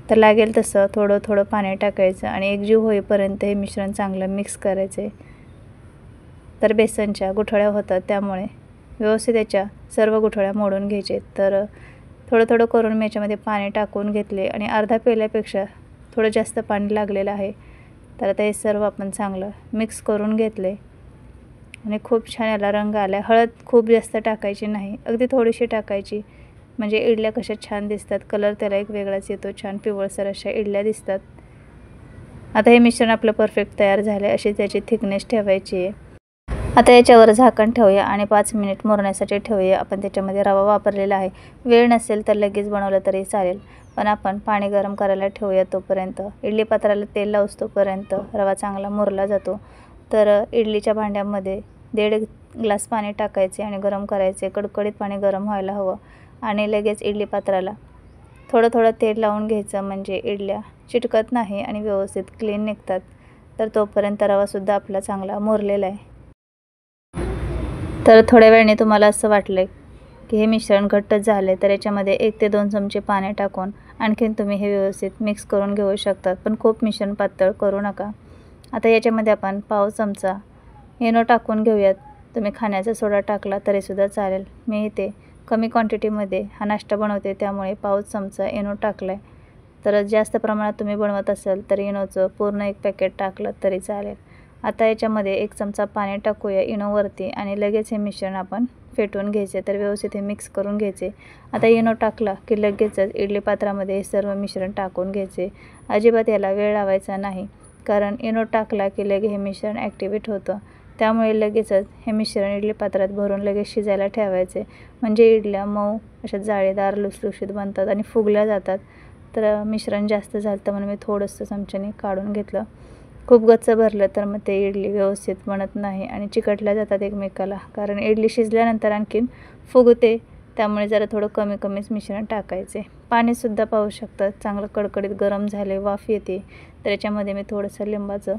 तर लागेल तसं थोडं थोडं पाणी टाकायचं आणि एकजीव होईपर्यंत हे मिश्रण चांगलं मिक्स करायचे। तर बेसनच्या गुठळ्या होतात, त्यामुळे व्यवस्थित याच्या सर्व गुठळ्या मोडून घ्यायचे। तर थोडं थोडं करून मी याच्यामध्ये पाणी टाकून घेतले आणि अर्धा पेल्यापेक्षा थोडं जास्त पाणी लागलेलं आहे। तर आता हे सर्व आपण चांगलं मिक्स करून घेतले आणि खूप छान याला रंग आला। हळद खूप जास्त टाकायची नाही, अगदी थोडीशी टाकायची, म्हणजे इडल्या कशा छान दिसतात, कलर त्याला एक वेगळाच येतो, छान पिवळसर अशा इडल्या दिसतात। आता हे मिश्रण आपलं परफेक्ट तयार झालं, अशी त्याची थिकनेस ठेवायची आहे। आता याच्यावर झाकण ठेवूया आणि 5 मिनिट मुरण्यासाठी ठेवूया। आपण त्याच्यामध्ये रवा वापरलेला आहे, वेळ नसेल तर लगेच बनवलं तरी चालेल, पण आपण पाणी गरम करायला ठेवूया तोपर्यंत। इडली पात्राला तेल लावतोपर्यंत रवा चांगला मुरला जातो। तर इडलीच्या भांड्यामध्ये 1.5 ग्लास पाणी टाकायचे आणि गरम करायचे। कडकडीत पाणी गरम व्हायला हवं आणि लगेच इडली पात्राला थोडं थोडं तेल लावून घ्यायचं, म्हणजे इडल्या चिटकत नाही आणि व्यवस्थित क्लीन निघतात। तर तोपर्यंत रवासुद्धा आपला चांगला मुरलेला आहे। तर थोड्या वेळाने तुम्हाला असं वाटलं की हे मिश्रण घट्ट झाले, तर याच्यामध्ये 1 ते 2 चमचे पाणी टाकून आणखीन तुम्ही हे व्यवस्थित मिक्स करून घेऊ शकतात, पण खूप मिश्रण पातळ करू नका। आता याच्यामध्ये आपण पाव चमचा इनो टाकून घेऊयात। तुम्ही खाण्याचा सोडा टाकला तरीसुद्धा चालेल, मी इथे कमी क्वांटिटीमध्ये हा नाश्ता बनवते त्यामुळे पाव चमचा इनो टाकला आहे। तर जास्त प्रमाणात तुम्ही बनवत असाल तर इनोचं पूर्ण 1 पॅकेट टाकलं तरी चालेल। आता याच्यामध्ये 1 चमचा पाणी टाकूया इनोवरती आणि लगेच हे मिश्रण आपण फेटून घ्यायचे। तर व्यवस्थित हे मिक्स करून घ्यायचे। आता इनो टाकला की लगेचच इडली पात्रामध्ये हे सर्व मिश्रण टाकून घ्यायचे। अजिबात याला वेळ लावायचा नाही, कारण इनो टाकला की लगेच हे मिश्रण ॲक्टिवेट होतं, त्यामुळे लगेचच हे मिश्रण इडली पात्रात भरून लगेच शिजायला ठेवायचे, म्हणजे इडल्या मऊ अशा जाळीदार लुसलुशीत बनतात आणि फुगल्या जातात। तर मिश्रण जास्त झालं म्हणून मी थोडंसं चमच्याने काढून घेतलं। खूप गच्च भरलं तर मग ते इडली व्यवस्थित बनत नाही आणि चिकटल्या जातात एकमेकाला, कारण इडली शिजल्यानंतर आणखीन फुगते, त्यामुळे जरा थोडं कमी कमीच मिश्रण टाकायचे। पाणीसुद्धा पाहू शकतात चांगलं कडकडीत गरम झाले, वाफ येते, तर याच्यामध्ये मी थोडंसं लिंबाचं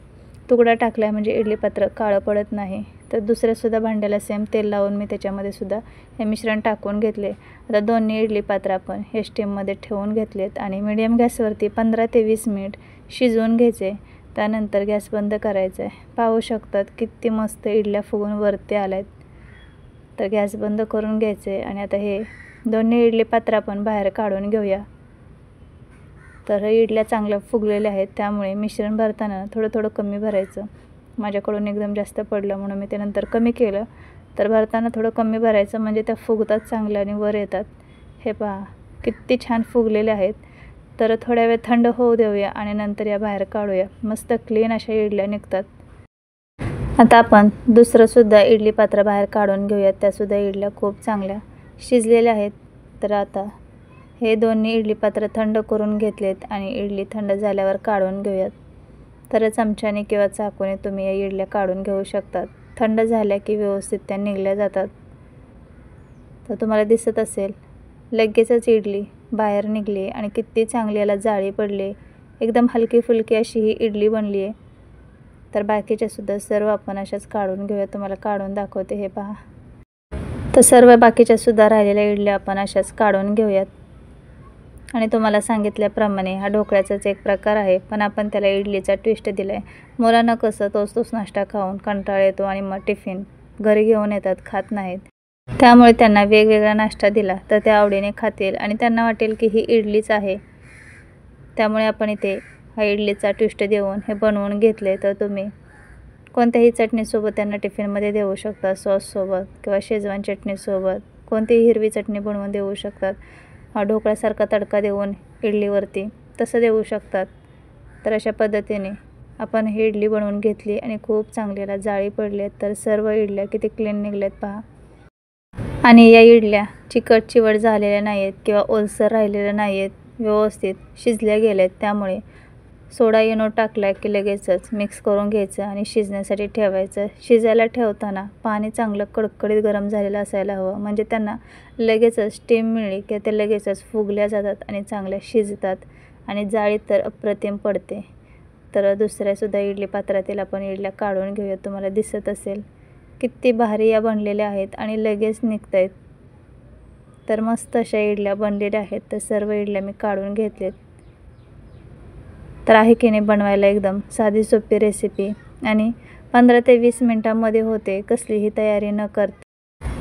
तुकडा टाकला, म्हणजे इडली पात्र काळं पडत नाही। तर दुसऱ्यासुद्धा भांड्याला सेम तेल लावून मी त्याच्यामध्ये सुद्धा हे मिश्रण टाकून घेतले। आता दोन्ही इडली पात्र आपण हे स्टीममध्ये ठेवून घेतलेत आणि मीडियम गॅसवरती 15 ते 20 मिनिट शिजवून घ्यायचे। त्यानंतर गॅस बंद करायचा आहे। पाहू शकतात किती मस्त इडल्या फुगून वरती आल्या आहेत। तर गॅस बंद करून घ्यायचे आणि आता हे दोन्ही इडली पात्र आपण बाहेर काढून घेऊया। तर इडल्या चांगल्या फुगलेल्या आहेत, त्यामुळे मिश्रण भरताना थोडं थोडं कमी भरायचं। माझ्याकडून एकदम जास्त पडलं म्हणून मी ते नंतर कमी केलं। तर भरताना थोडं कमी भरायचं, म्हणजे त्या फुगतात चांगल्या आणि वर येतात। हे पहा किती छान फुगलेले आहेत। तर थोड्या वेळ थंड होऊ देऊया आणि नंतर या बाहेर काढूया, मस्त क्लीन अशा इडल्या निघतात। आता आपण दुसरंसुद्धा इडली पात्र बाहेर काढून घेऊयात, त्यासुद्धा इडल्या खूप चांगल्या शिजलेल्या आहेत। तर आता हे दोन्ही इडली पात्र थंड करून घेतलेत आणि इडली थंड झाल्यावर काढून घेऊयात। तर चमच्याने किंवा चाकूने तुम्ही या इडल्या काढून घेऊ शकतात, थंड झाल्या की व्यवस्थित त्या निघल्या जातात। तर तुम्हाला दिसत असेल लगेचच इडली बाहेर निघली आणि किती चांगली याला जाळी पडली, एकदम हलकी फुलकी अशी ही इडली बनली आहे। तर बाकीच्यासुद्धा सर्व आपण अशाच काढून घेऊया, तुम्हाला काढून दाखवते, हे पहा। तर सर्व बाकीच्यासुद्धा राहिलेल्या इडल्या आपण अशाच काढून घेऊयात। आणि तुम्हाला सांगितल्याप्रमाणे हा ढोकळ्याचाच एक प्रकार आहे, पण आपण त्याला इडलीचा ट्विस्ट दिला आहे। मुलांना कसं तोच नाश्ता खाऊन कंटाळा येतो आणि मग टिफिन घरी घेऊन येतात, खात नाहीत, त्यामुळे त्यांना वेगवेगळा नाश्ता दिला तर ते आवडीने खातील आणि त्यांना वाटेल की ही इडलीच आहे। त्यामुळे आपण इथे हा इडलीचा ट्विस्ट देऊन हे बनवून घेतले। तर तुम्ही कोणत्याही चटणीसोबत त्यांना टिफिनमध्ये देऊ शकता, सॉससोबत किंवा शेजवान चटणीसोबत कोणतीही हिरवी चटणी बनवून देऊ शकतात। ढोकळ्यासारखा तडका देऊन इडलीवरती तसं देऊ शकतात। तर अशा पद्धतीने आपण ही इडली बनवून घेतली आणि खूप चांगल्याला जाळी पडली आहेत। तर सर्व इडल्या किती क्लीन निघल्यात पहा, आणि या इडल्या चिकट चिवट झालेल्या नाही आहेत किंवा ओलसर राहिलेल्या नाही आहेत, व्यवस्थित शिजल्या गेल्या आहेत। त्यामुळे सोडा इनो टाकला की लगेचच मिक्स करून घ्यायचं आणि शिजण्यासाठी ठेवायचं। शिजायला ठेवताना पाणी चांगलं कडकडीत गरम झालेलं असायला हवं, म्हणजे त्यांना लगेचच स्टीम मिळली की ते लगेचच फुगल्या जातात आणि चांगल्या शिजतात आणि जाळी तर अप्रतिम पडते। तर दुसऱ्यासुद्धा इडली पात्रातील आपण इडल्या काढून घेऊया, तुम्हाला दिसत असेल किती भारी या बनलेल्या आहेत आणि लगेच निघत आहेत। तर मस्त अशा इडल्या बनलेल्या आहेत। तर सर्व इडल्या मी काढून घेतलेत तर आहे की नाही बनवायला एकदम साधी सोपी रेसिपी आणि 15 ते 20 मिनिटांमध्ये होते, कसलीही तयारी न करता.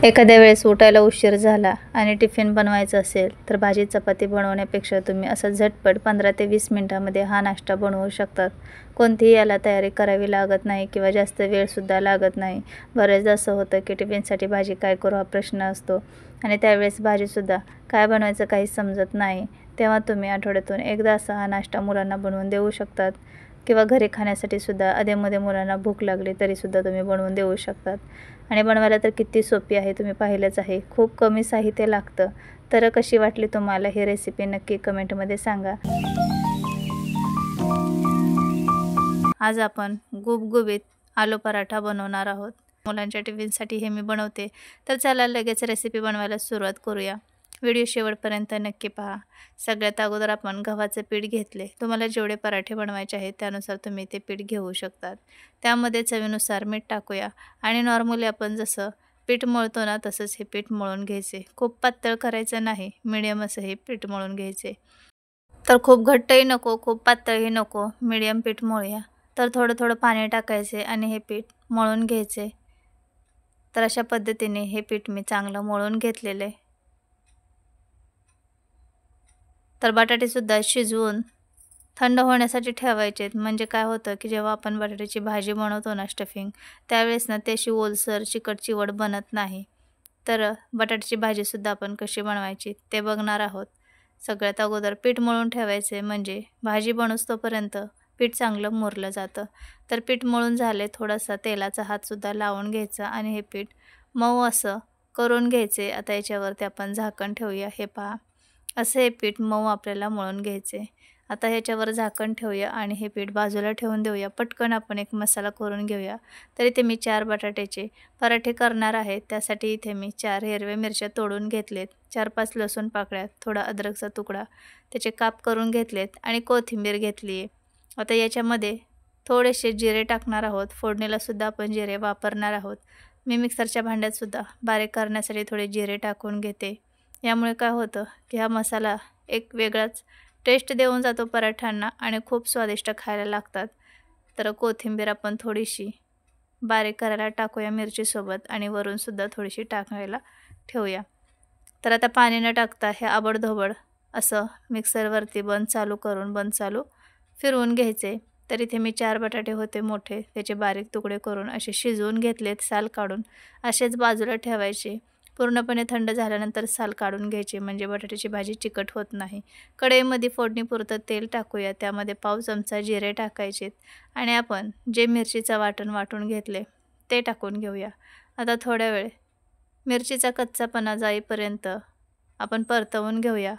एखाद्या वेळेस उठायला उशीर झाला आणि टिफिन बनवायचं असेल तर भाजी चपाती बनवण्यापेक्षा तुम्ही असं झटपट 15 ते 20 मिनिटांमध्ये हा नाश्ता बनवू शकतात. कोणतीही याला तयारी करावी लागत नाही किंवा जास्त वेळसुद्धा लागत नाही. बरेचदा असं होतं की टिफिनसाठी भाजी काय करू हा प्रश्न असतो आणि त्यावेळेस भाजीसुद्धा काय बनवायचं काही समजत नाही. तेव्हा तुम्ही आठवड्यातून एकदा असा हा नाश्ता मुलांना बनवून देऊ शकतात किंवा घरी खाण्यासाठी सुद्धा अधेमध्ये मुलांना भूक लागली तरीसुद्धा तुम्ही बनवून देऊ शकतात. आणि बनवायला तर किती सोपी आहे तुम्ही पाहिलंच आहे. खूप कमी साहित्य लागतं. तर कशी वाटली तुम्हाला ही रेसिपी नक्की कमेंटमध्ये सांगा. आज आपण गुबगुबीत आलू पराठा बनवणार आहोत. मुलांच्या टिफिनसाठी हे मी बनवते. तर चला लगेच रेसिपी बनवायला सुरुवात करूया. व्हिडिओ शेवटपर्यंत नक्की पहा. सगळ्यात अगोदर आपण गव्हाचे पीठ घेतले. तुम्हाला जेवढे पराठे बनवायचे आहेत त्यानुसार तुम्ही ते पीठ घेऊ शकतात. त्यामध्ये चवीनुसार मीठ टाकूया आणि नॉर्मली आपण जसं पीठ मळतो ना तसंच हे पीठ मळून घ्यायचे. खूप पातळ करायचं नाही, मीडियम असं हे पीठ मळून घ्यायचे. तर खूप घट्टही नको, खूप पातळही नको, मीडियम पीठ मळूया. तर थोडं थोडं पाणी टाकायचे आणि हे पीठ मळून घ्यायचे. तर अशा पद्धतीने हे पीठ मी चांगलं मळून घेतलेलं आहे. तर बटाटेसुद्धा शिजवून थंड होण्यासाठी ठेवायचे. म्हणजे काय होतं की जेव्हा आपण बटाट्याची भाजी बनवतो ना स्टफिंग, त्यावेळेस ना ती अशी ओलसर चिकट चिवट बनत नाही. तर बटाट्याची भाजीसुद्धा आपण कशी बनवायची ते बघणार आहोत. सगळ्यात अगोदर पीठ मळून ठेवायचे म्हणजे भाजी बनवस्तोपर्यंत पीठ चांगलं मुरलं जातं. तर पीठ मळून झाले, थोडासा तेलाचा हातसुद्धा लावून घ्यायचा आणि हे पीठ मऊ असं करून घ्यायचे. आता याच्यावरती आपण झाकण ठेवूया. हे पहा, असं हे पीठ मऊ आपल्याला मळून घ्यायचे. आता ह्याच्यावर झाकण ठेवूया आणि हे पीठ बाजूला ठेवून देऊया. पटकन आपण एक मसाला करून घेऊया. तर इथे मी 4 बटाट्याचे पराठे करणार आहे. त्यासाठी इथे मी 4 हिरव्या मिरच्या तोडून घेतलेत, 4-5 लसूण पाकळ्या, थोडा अद्रकचा तुकडा, त्याचे काप करून घेतलेत आणि कोथिंबीर घेतली आहे. आता याच्यामध्ये थोडेसे जिरे टाकणार आहोत. फोडणीलासुद्धा आपण जिरे वापरणार आहोत. मी मिक्सरच्या भांड्यातसुद्धा बारीक करण्यासाठी थोडे जिरे टाकून घेते. यामुळे काय होतं की हा मसाला एक वेगळाच टेस्ट देऊन जातो पराठ्यांना आणि खूप स्वादिष्ट खायला लागतात. तर कोथिंबीर आपण थोडीशी बारीक करायला टाकूया मिरचीसोबत आणि वरूनसुद्धा थोडीशी टाकायला ठेवूया. तर आता पाणी न टाकता हे आबडधोबड असं मिक्सरवरती बंद चालू करून बंद चालू फिरवून घ्यायचे. तर इथे मी 4 बटाटे होते मोठे, त्याचे बारीक तुकडे करून असे शिजवून घेतलेत, साल काढून असेच बाजूला ठेवायचे. पूर्णपणे थंड झाल्यानंतर साल काढून घ्यायची म्हणजे बटाट्याची भाजी चिकट होत नाही. कढईमध्ये फोडणीपुरतं तेल टाकूया. त्यामध्ये पाव चमचा जिरे टाकायचे आणि आपण जे मिरचीचं वाटण वाटून घेतले ते टाकून घेऊया. आता थोड्या वेळ मिरचीचा कच्चापणा जाईपर्यंत आपण परतवून घेऊया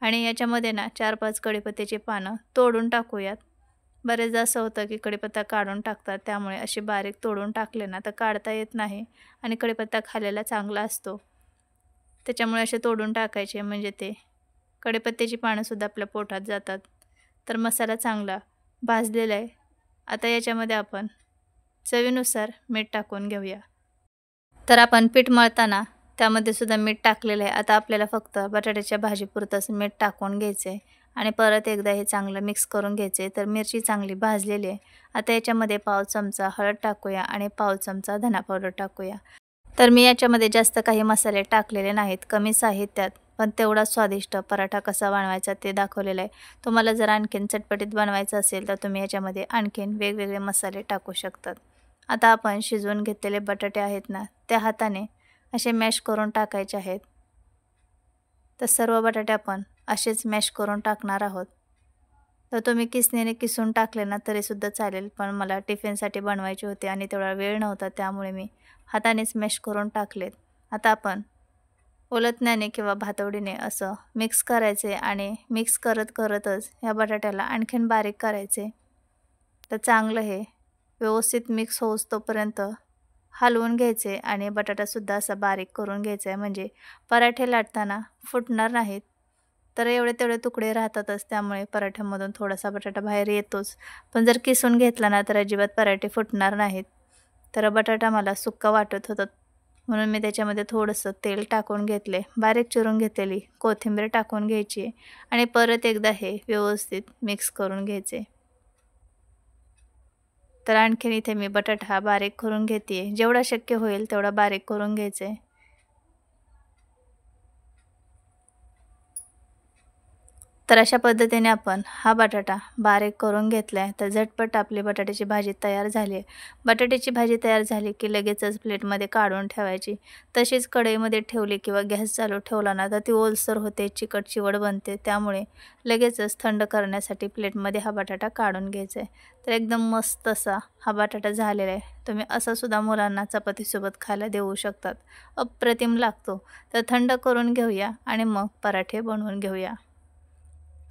आणि याच्यामध्ये ना 4-5 कढीपत्त्याची पानं तोडून टाकूयात. बरेचदा असं होतं की कढीपत्ता काढून टाकतात, त्यामुळे असे बारीक तोडून टाकले ना तर काढता येत नाही आणि कढीपत्ता खाल्लेला चांगला असतो. त्याच्यामुळे असे तोडून टाकायचे म्हणजे ते कढीपत्त्याची पानंसुद्धा आपल्या पोटात जातात. तर मसाला चांगला भाजलेला आहे. आता याच्यामध्ये आपण चवीनुसार मीठ टाकून घेऊया. तर आपण पीठ मळताना त्यामध्ये सुद्धा मीठ टाकलेलं आहे. आता आपल्याला फक्त बटाट्याच्या भाजीपुरतंच मीठ टाकून घ्यायचं आहे आणि परत एकदा हे चांगलं मिक्स करून घ्यायचे. तर मिरची चांगली भाजलेली आहे. आता याच्यामध्ये पाव चमचा हळद टाकूया आणि पाव चमचा धना पावडर टाकूया. तर मी याच्यामध्ये जास्त काही मसाले टाकलेले नाहीत, कमी साहित्यात पण तेवढा स्वादिष्ट पराठा कसा बनवायचा ते दाखवलेलं आहे. तुम्हाला जर आणखीन चटपटीत बनवायचं असेल तर तुम्ही याच्यामध्ये आणखीन वेगवेगळे मसाले टाकू शकतात. आता आपण शिजवून घेतलेले बटाटे आहेत ना, त्या हाताने असे मॅश करून टाकायचे आहेत. तर सर्व बटाटे आपण असेच मॅश करून टाकणार आहोत. तर तुम्ही किसणीने किसून टाकले ना तरीसुद्धा चालेल, पण मला टिफिनसाठी बनवायचे होते आणि तेवढा वेळ नव्हता, त्यामुळे मी हातानेच मॅश करून टाकलेत. आता आपण उलथण्याने किंवा भातवडीने असं मिक्स करायचे आणि मिक्स करत करतच ह्या बटाट्याला आणखीन बारीक करायचे. तर चांगलं हे व्यवस्थित मिक्स होऊस तोपर्यंत हलवून घ्यायचे आणि बटाटासुद्धा असा बारीक करून घ्यायचा आहे म्हणजे पराठे लाटताना फुटणार नाहीत. तर एवढे तेवढे तुकडे राहतातच, त्यामुळे पराठ्यामधून थोडासा बटाटा बाहेर येतोच. पण जर किसून घेतला ना तर अजिबात पराठे फुटणार नाहीत. तर बटाटा मला सुक्का वाटत होता, म्हणून मी त्याच्यामध्ये थोडंसं तेल टाकून घेतले, बारीक चिरून घेतलेली कोथिंबीर टाकून घ्यायची आणि परत एकदा हे व्यवस्थित मिक्स करून घ्यायचे। तर आणखीन इथे मी बटाटा हा बारीक करून घेते, जेवढा शक्य होईल तेवढा बारीक करून घ्यायचे। तर अशा पद्धतीने आपण हा बटाटा बारीक करून घेतलाय। तर झटपट आपली बटाट्याची भाजी तयार झाली आहे। बटाट्याची भाजी तयार झाली की लगेचच प्लेटमध्ये काढून ठेवायची। तशीच कढईमध्ये ठेवली किंवा गॅस चालू ठेवला ना तर ती ओलसर होते, चिकट चिवड बनते। त्यामुळे लगेचच थंड करण्यासाठी प्लेटमध्ये हा बटाटा काढून घ्यायचा आहे। तर एकदम मस्त असा हा बटाटा झालेला आहे। तुम्ही असा सुद्धा मुलांना चपातीसोबत खायला देऊ शकतात, अप्रतिम लागतो। तर थंड करून घेऊया आणि मग पराठे बनवून घेऊया।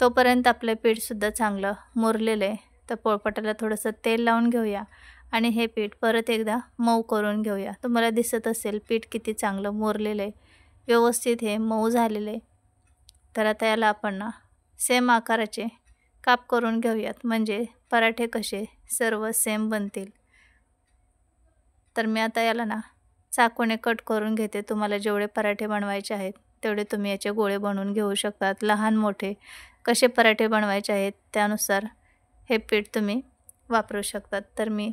तोपर्यंत आपलं पीठसुद्धा चांगलं मुरलेलं आहे। तर पोळपाटाला थोडंसं तेल लावून घेऊया आणि हे पीठ परत एकदा मऊ करून घेऊया। तुम्हाला दिसत असेल पीठ किती चांगलं मुरलेलं आहे, व्यवस्थित हे मऊ झालेलं आहे। तर आता याला आपण ना सेम आकाराचे काप करून घेऊयात, म्हणजे पराठे कसे सर्व सेम बनतील। तर मी आता याला ना चाकूने कट करून घेते। तुम्हाला जेवढे पराठे बनवायचे आहेत तेवढे तुम्ही याचे गोळे बनवून घेऊ शकतात। लहान मोठे कसे पराठे बनवायचे आहेत त्यानुसार हे पीठ तुम्ही वापरू शकतात। तर मी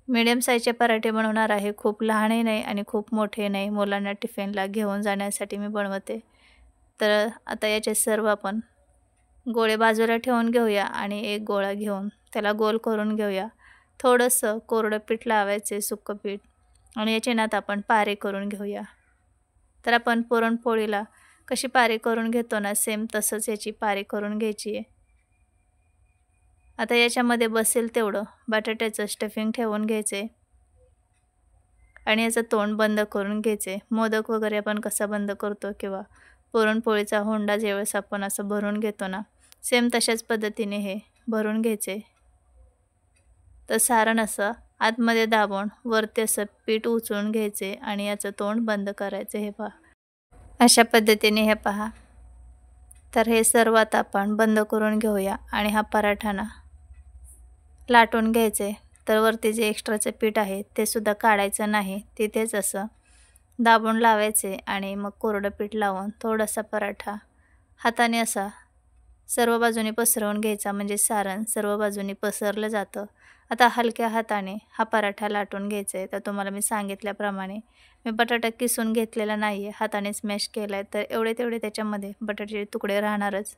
मीडियम साईजचे पराठे बनवणार आहे, खूप लहानही नाही आणि खूप मोठे नाही। मुलांना टिफिनला घेऊन जाण्यासाठी मी बनवते। तर आता याचे सर्व आपण गोळे बाजूला ठेवून घेऊया आणि एक गोळा घेऊन त्याला गोल करून घेऊया। थोडंसं कोरडं पीठ लावायचे, सुक्कं पीठ, आणि याचे नात आपण पारे करून घेऊया। तर आपण पुरणपोळीला कशी पारे करून घेतो ना सेम तसंच याची पारे करून घ्यायची आहे। आता याच्यामध्ये बसेल तेवढं बटाट्याचं स्टफिंग ठेवून घ्यायचे आणि याचं तोंड बंद करून घ्यायचे। मोदक वगैरे आपण कसा बंद करतो किंवा पुरणपोळीचा होंडा ज्यावेळेस आपण असं भरून घेतो ना सेम तशाच पद्धतीने हे भरून घ्यायचे। तर सारण असं आतमध्ये दाबून वरती असं पीठ उचलून घ्यायचे आणि याचं तोंड बंद करायचे। हे पहा, अशा पद्धतीने हे पहा। तर हे सर्व आता आपण बंद करून घेऊया आणि हा पराठा ना लाटून घ्यायचे। तर वरती जे एक्स्ट्राचे पीठ आहे ते सुद्धा काढायचं नाही, तिथेच असं दाबून लावायचे आणि मग कोरडं पीठ लावून थोडासा पराठा हाताने असा सर्व बाजूनी पसरवून घ्यायचा, म्हणजे सारण सर्व बाजूनी पसरलं जातं। आता हलक्या हाताने हा पराठा लाटून घ्यायचा आहे। तर तुम्हाला मी सांगितल्याप्रमाणे मी बटाटा किसून घेतलेला नाही आहे, हाताने स्मॅश केला आहे। तर एवढे तेवढे त्याच्यामध्ये बटाट्याचे तुकडे राहणारच,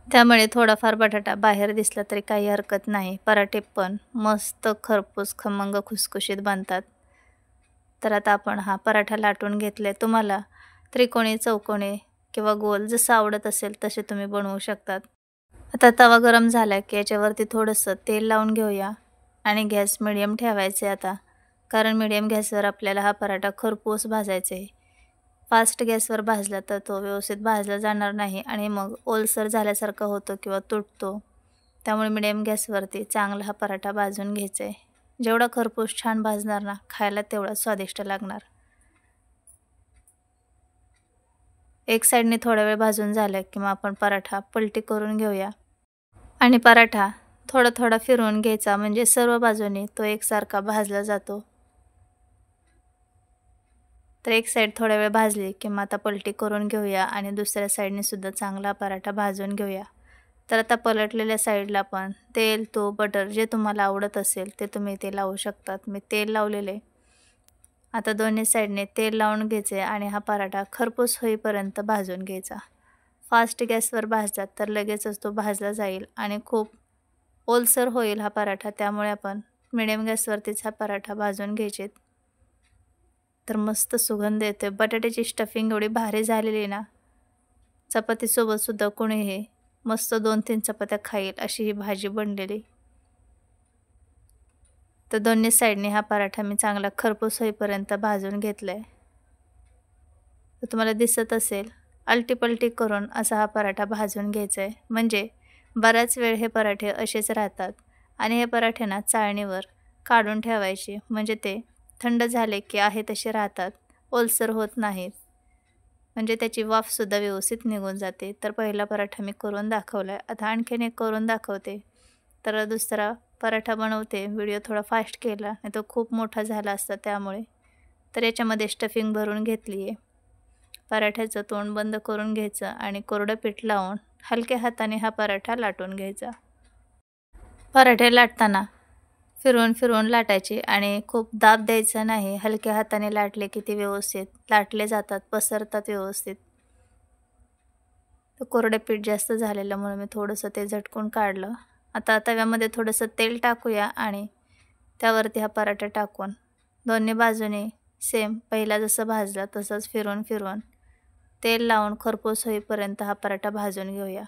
त्यामुळे थोडाफार बटाटा बाहेर दिसला तरी काही हरकत नाही। पराठे पण मस्त खरपूस खमंग खुसखुशीत बनतात। तर आता आपण हा पराठा लाटून घेतलाय। तुम्हाला त्रिकोणी, चौकोनी किंवा गोल जसं आवडत असेल तसे तुम्ही बनवू शकतात। आता तवा गरम झाला की याच्यावरती थोडंसं तेल लावून घेऊया आणि गॅस मिडियम ठेवायचे आता, कारण मिडियम गॅसवर आपल्याला हा पराठा खरपूस भाजायचा आहे। फास्ट गॅसवर भाजला तर तो व्यवस्थित भाजला जाणार नाही आणि मग ओलसर झाल्यासारखं होतं किंवा तुटतो। त्यामुळे मिडियम गॅसवरती चांगला हा पराठा भाजून घ्यायचा आहे। जेवढा खरपूस छान भाजणार ना खायला तेवढा स्वादिष्ट लागणार। एक साईडने थोडा वेळ भाजून झाला की मग आपण पराठा पलटी करून घेऊया आणि पराठा थोडा थोडा फिरवून घ्यायचा, म्हणजे सर्व बाजूनी तो एकसारखा भाजला जातो। तर एक साईड थोडा वेळ भाजली की मग आता पलटी करून घेऊया आणि दुसऱ्या साईडने सुद्धा चांगला पराठा भाजून घेऊया। तर आता पलटलेल्या साईडला आपण तेल, तूप, बटर जे तुम्हाला आवडत असेल ते तुम्ही ते लावू शकतात। मी तेल लावलेले। आता दोन्ही साईडने तेल लावून घ्यायचे आणि हा पराठा खरपूस होईपर्यंत भाजून घ्यायचा। फास्ट गॅसवर भाजतात तर लगेचच तो भाजला जाईल आणि खूप ओलसर होईल हा पराठा, त्यामुळे आपण मिडियम गॅसवरतीच हा पराठा भाजून घ्यायचे। तर मस्त सुगंध येते। बटाट्याची स्टफिंग एवढी भारी झालेली ना, चपातीसोबत सुद्धा कोणी हे मस्त 2-3 चपात्या खाईल अशी ही भाजी बनलेली। तर दोन्ही साईडने हा पराठा मी चांगला खरपूस होईपर्यंत भाजून घेतलाय। तर तुम्हाला दिसत असेल अलटी-पलटी करून असा हा पराठा भाजून घ्यायचा आहे, म्हणजे बराच वेळ हे पराठे असेच राहतात। आणि हे पराठे ना चाळणीवर काढून ठेवायचे, म्हणजे ते थंड झाले की आहे तसे राहतात, ओलसर होत नाहीत, म्हणजे त्याची वाफसुद्धा व्यवस्थित निघून जाते। तर पहिला पराठा मी करून दाखवला आहे, आता आणखीन एक करून दाखवते। तर दुसरा पराठा बनवते। व्हिडिओ थोडा फास्ट केला, नाही तर खूप मोठा झाला असता त्यामुळे। तर याच्यामध्ये स्टफिंग भरून घेतली आहे. पराठ्याचं तोंड बंद करून घ्यायचं आणि कोरडं पीठ लावून हलक्या हाताने हा पराठा लाटून घ्यायचा. पराठे लाटताना फिरवून फिरवून लाटायचे आणि खूप दाब द्यायचा नाही. हलक्या हाताने लाटले की ते व्यवस्थित लाटले जातात, पसरतात व्यवस्थित. तर कोरडं पीठ जास्त झालेलं म्हणून मी थोडंसं ते झटकून काढलं. आता तव्यामध्ये थोडंसं तेल टाकूया आणि त्यावरती हा पराठा टाकून दोन्ही बाजूने सेम पहिला जसं भाजला तसंच फिरवून फिरवून तेल लावून खरपूस होईपर्यंत हा पराठा भाजून घेऊया.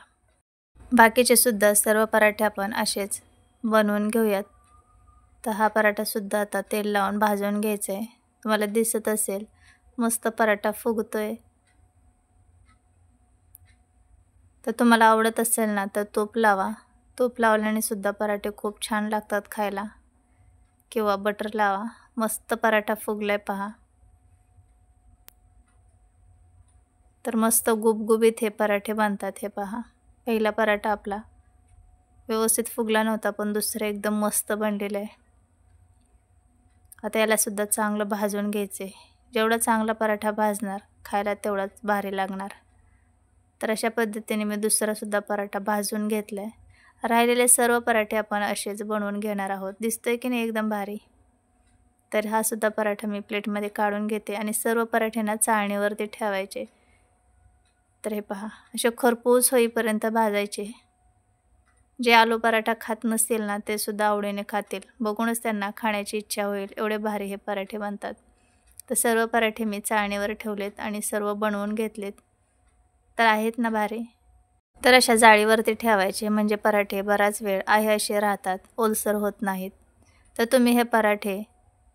बाकीचे सुद्धा सर्व पराठे आपण असेच बनवून घेऊयात. तर हा पराठासुद्धा आता तेल लावून भाजून घ्यायचा आहे. तुम्हाला दिसत असेल मस्त पराठा फुगतोय. तर तुम्हाला आवडत असेल ना तर तूप लावा. तूप लावल्याने सुद्धा पराठे खूप छान लागतात खायला, किंवा बटर लावा. मस्त पराठा फुगलाय पहा. तर मस्त गुबगुबीत हे पराठे बनतात. हे पहा, पहिला पराठा आपला व्यवस्थित फुगला नव्हता पण दुसरा एकदम मस्त बनलेला आहे. आता याला सुद्धा चांगलं भाजून घ्यायचे. जेवढा चांगला पराठा भाजणार खायला तेवढाच भारी लागणार. तर अशा पद्धतीने मी दुसरा सुद्धा पराठा भाजून घेतलाय. राहिलेले सर्व पराठे आपण असेच बनवून घेणार आहोत. दिसतंय की नाही एकदम भारी. तर हा सुद्धा पराठा मी प्लेटमध्ये काढून घेते आणि सर्व पराठ्यांना चाळणीवरती ठेवायचे. तर हे पहा, असे खरपूस होईपर्यंत भाजायचे. जे आलू पराठा खात नसतील ना ते सुद्धा आवडीने खातील. बघूनच त्यांना खाण्याची इच्छा होईल, एवढे भारी हे पराठे बनतात. तर सर्व पराठे मी चाळणीवर ठेवलेत आणि सर्व बनवून घेतलेत. तर आहेत ना भारी. तर अशा जाळीवरती ठेवायचे म्हणजे पराठे बराच वेळ आहे असे राहतात, ओलसर होत नाहीत. तर तुम्ही हे पराठे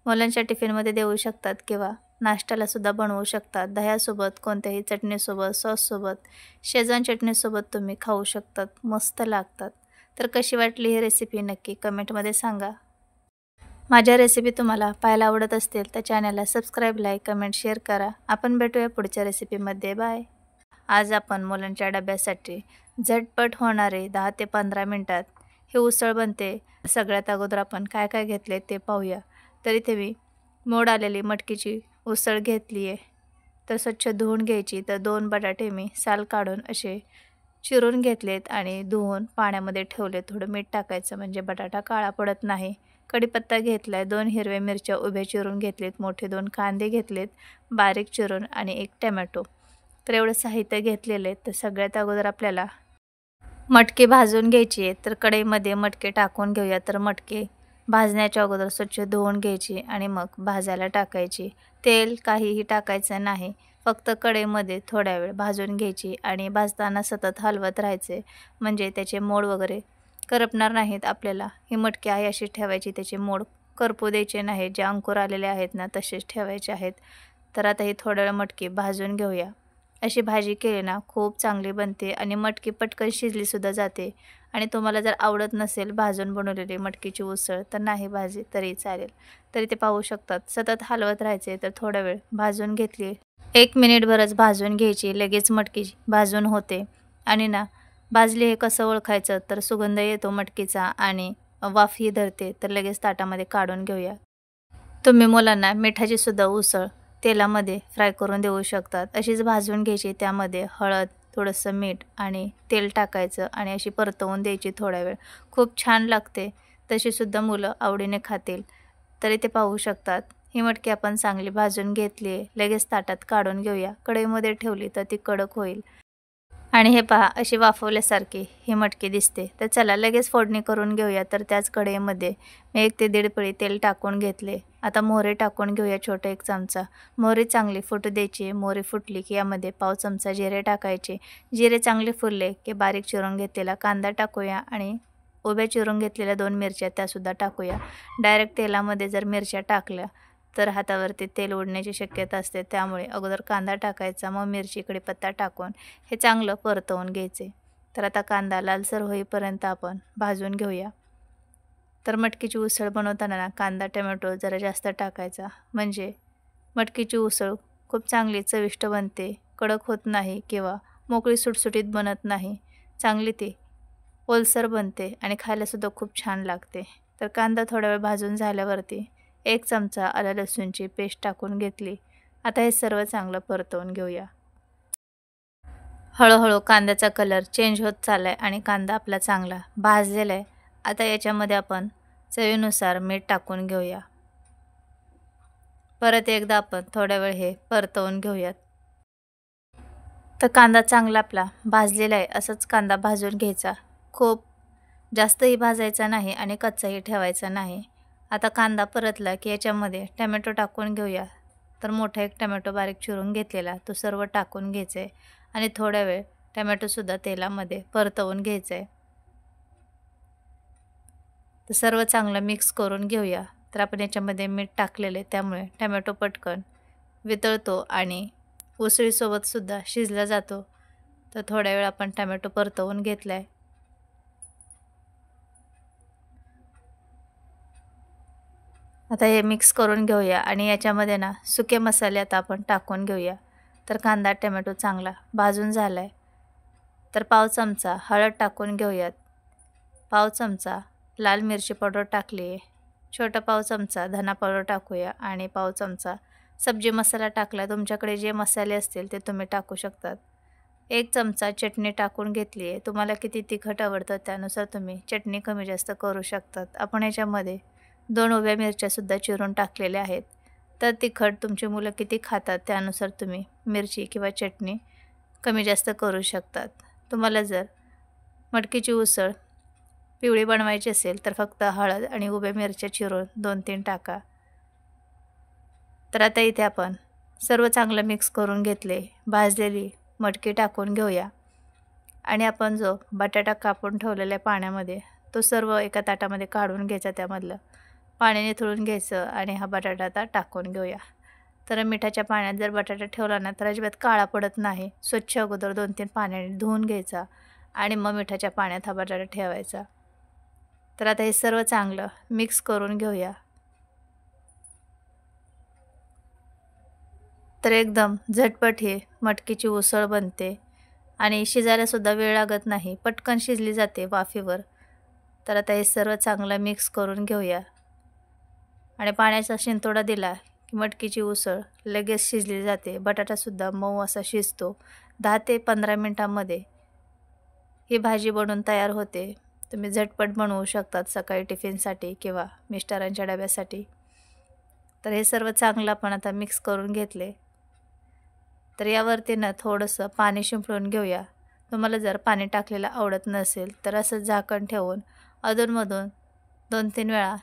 मुलांच्या टिफिनमध्ये देऊ शकतात किंवा नाश्त्याला सुद्धा बनवू शकतात. दह्यासोबत, कोणत्याही चटणीसोबत, सॉससोबत, शेजवान चटणीसोबत तुम्ही खाऊ शकतात. मस्त लागतात. तर कशी वाटली ही रेसिपी नक्की कमेंटमध्ये सांगा. माझ्या रेसिपी तुम्हाला पाहायला आवडत असतील तर चॅनलला सबस्क्राईब, लाईक, कमेंट, शेअर करा. आपण भेटूया पुढच्या रेसिपीमध्ये. बाय. आज आपण मुलांच्या डब्यासाठी झटपट होणारे 10 ते 15 मिनटात हे उसळ बनते. सगळ्यात अगोदर आपण काय काय घेतले ते पाहूया. तर इथे मी मोड आलेली मटकीची उसळ घेतली आहे. तर स्वच्छ धुवून घ्यायची. तर 2 बटाटे मी साल काढून असे चिरून घेतलेत आणि धुवून पाण्यामध्ये ठेवले. थोडं मीठ टाकायचं म्हणजे बटाटा काळा पडत नाही. कढीपत्ता घेतलाय. 2 हिरव्या मिरच्या उभ्या चिरून घेतलेत. मोठे 2 कांदे घेतलेत बारीक चिरून आणि 1 टोमॅटो. तर एवढं साहित्य घेतलेलं आहे. तर सगळ्यात अगोदर आपल्याला मटकी भाजून घ्यायची आहे. तर कढईमध्ये मटकी टाकून घेऊया. तर मटकी भाजण्याच्या अगोदर स्वच्छ धुवून घ्यायची आणि मग भाजायला टाकायची. तेल काहीही टाकायचं नाही. फक्त कढईमध्ये थोड्या वेळ भाजून घ्यायची आणि भाजताना सतत हलवत राहायचे म्हणजे त्याचे मोड वगैरे करपणार नाहीत. आपल्याला ही मटकी आहे अशी ठेवायची, त्याचे मोड करपू द्यायचे नाहीत. जे अंकुर आलेले आहेत ना तसेच ठेवायचे आहेत. तर आता ही थोड्या वेळ मटकी भाजून घेऊया. अशी भाजी केली ना खूप चांगली बनते आणि मटकी पटकन शिजलीसुद्धा जाते. आणि तुम्हाला जर आवडत नसेल भाजून बनवलेली मटकीची उसळ तर नाही भाजी तरी चालेल. तरी ते पाहू शकतात सतत हलवत राहायचे. तर थोडा वेळ भाजून घेतली. 1 मिनिटभरच भाजून घ्यायची. लगेच मटकी भाजून होते. आणि ना भाजली हे कसं ओळखायचं तर सुगंध येतो मटकीचा आणि वाफही धरते. तर लगेच ताटामध्ये काढून घेऊया. तुम्ही मुलांना मिठाची सुद्धा उसळ तेलामध्ये फ्राय करून देऊ शकतात. अशीच भाजून घ्यायची. त्यामध्ये हळद, थोडंसं मीठ आणि तेल टाकायचं आणि अशी परतवून द्यायची थोडा वेळ. खूप छान लागते. तशीसुद्धा मुलं आवडीने खातील. तरी ते पाहू शकतात. ही मटकी आपण चांगली भाजून घेतली आहे. लगेच ताटात काढून घेऊया. कढईमध्ये ठेवली तर ती कडक होईल. आणि हे पहा अशी वाफवल्यासारखी ही मटकी दिसते. तर चला लगेच फोडणी करून घेऊया. तर त्याच कढईमध्ये मी 1 ते 1.5 पळी तेल टाकून घेतले. आता मोहरी टाकून घेऊया. छोटा 1 चमचा मोहरी चांगली फुटू द्यायची. मोहरी फुटली की यामध्ये पाव चमचा जिरे टाकायचे. जिरे चांगले फुलले की बारीक चिरून घेतलेला कांदा टाकूया आणि उभ्या चिरून घेतलेल्या 2 मिरच्या त्यासुद्धा टाकूया. डायरेक्ट तेलामध्ये जर मिरच्या टाकल्या तर हातावरती तेल उडण्याची शक्यता असते. त्यामुळे अगोदर कांदा टाकायचा, मग मिरची, कढीपत्ता टाकून हे चांगलं परतवून घ्यायचे. तर आता कांदा लालसर होईपर्यंत आपण भाजून घेऊया. तर मटकीची उसळ बनवताना ना कांदा, टोमॅटो जरा जास्त टाकायचा म्हणजे मटकीची उसळ खूप चांगली चविष्ट बनते. कडक होत नाही किंवा मोकळी सुटसुटीत बनत नाही. चांगली ती ओलसर बनते आणि खायलासुद्धा खूप छान लागते. तर कांदा थोडा वेळ भाजून झाल्यावरती 1 चमचा आलं लसूणची पेस्ट टाकून घेतली. आता हे सर्व चांगलं परतवून घेऊया. हळूहळू कांद्याचा कलर चेंज होत चालला आहे आणि कांदा आपला चांगला भाजलेला आहे. आता याच्यामध्ये आपण चवीनुसार मीठ टाकून घेऊया. परत एकदा आपण थोड्या वेळ हे परतवून घेऊयात. तर कांदा चांगला आपला भाजलेला आहे. असंच कांदा भाजून घ्यायचा. खूप जास्तही भाजायचा नाही आणि कच्चाही ठेवायचा नाही. आता कांदा परतला की याच्यामध्ये टोमॅटो टाकून घेऊया. तर मोठा एक टोमॅटो बारीक चिरून घेतलेला तो सर्व टाकून घ्यायचा आहे आणि थोड्या वेळ टोमॅटोसुद्धा तेलामध्ये परतवून घ्यायचं आहे. तर सर्व चांगलं मिक्स करून घेऊया. तर आपण याच्यामध्ये मीठ टाकलेले त्यामुळे टोमॅटो पटकन वितळतो आणि उसळीसोबतसुद्धा शिजला जातो. तर थोड्या वेळ आपण टोमॅटो परतवून घेतला आहे. आता हे मिक्स करून घेऊया आणि याच्यामध्ये ना सुके मसाले आता आपण टाकून घेऊया. तर कांदा टोमॅटो चांगला भाजून झाला आहे. तर पाव चमचा हळद टाकून घेऊयात. पाव चमचा लाल मिरची पावडर टाकली आहे. छोटा पाव चमचा धना पावडर टाकूया आणि पाव चमचा सब्जी मसाला टाकला. तुमच्याकडे जे मसाले असतील ते तुम्ही टाकू शकतात. 1 चमचा चटणी टाकून घेतली आहे. तुम्हाला किती तिखट आवडतं त्यानुसार तुम्ही चटणी कमी जास्त करू शकतात. आपण याच्यामध्ये 2 उभ्या मिरच्यासुद्धा चिरून टाकलेल्या आहेत. तर तिखट तुमची मुलं किती खातात त्यानुसार तुम्ही मिरची किंवा चटणी कमी जास्त करू शकतात. तुम्हाला जर मटकीची उसळ पिवळी बनवायची असेल तर फक्त हळद आणि उभ्या मिरच्या चिरून 2-3 टाका. तर आता इथे आपण सर्व चांगलं मिक्स करून घेतले. भाजलेली मटकी टाकून घेऊया आणि आपण जो बटाटा कापून ठेवलेला आहे पाण्यामध्ये तो सर्व एका ताटामध्ये काढून घ्यायचा. त्यामधलं पाणी निथळून घ्यायचं आणि हा बटाटा आता टाकून घेऊया. तर मिठाच्या पाण्यात जर बटाटा ठेवला ना तर अजिबात काळा पडत नाही. स्वच्छ अगोदर 2-3 पाण्याने धुवून घ्यायचा आणि मग मिठाच्या पाण्यात हा बटाटा ठेवायचा. तर आता हे सर्व चांगलं मिक्स करून घेऊया. तर एकदम झटपट हे मटकीची उसळ बनते आणि शिजायलासुद्धा वेळ लागत नाही. पटकन शिजली जाते वाफेवर. तर आता हे सर्व चांगलं मिक्स करून घेऊया आणि पाण्याचा शिंतोडा दिला की मटकीची उसळ लगेच शिजली जाते. बटाटासुद्धा मऊ असा शिजतो. 10 ते 15 मिनटामध्ये ही भाजी बनवून तयार होते. तुम्ही झटपट बनवू शकतात सकाळी टिफिनसाठी किंवा मिस्टरांच्या डब्यासाठी. तर हे सर्व चांगलं आपण आता मिक्स करून घेतले. तर यावरती ना थोडंसं पाणी शिंपडून घेऊया. तुम्हाला जर पाणी टाकलेलं आवडत नसेल तर असं झाकण ठेवून अधूनमधून 2-3 वेळा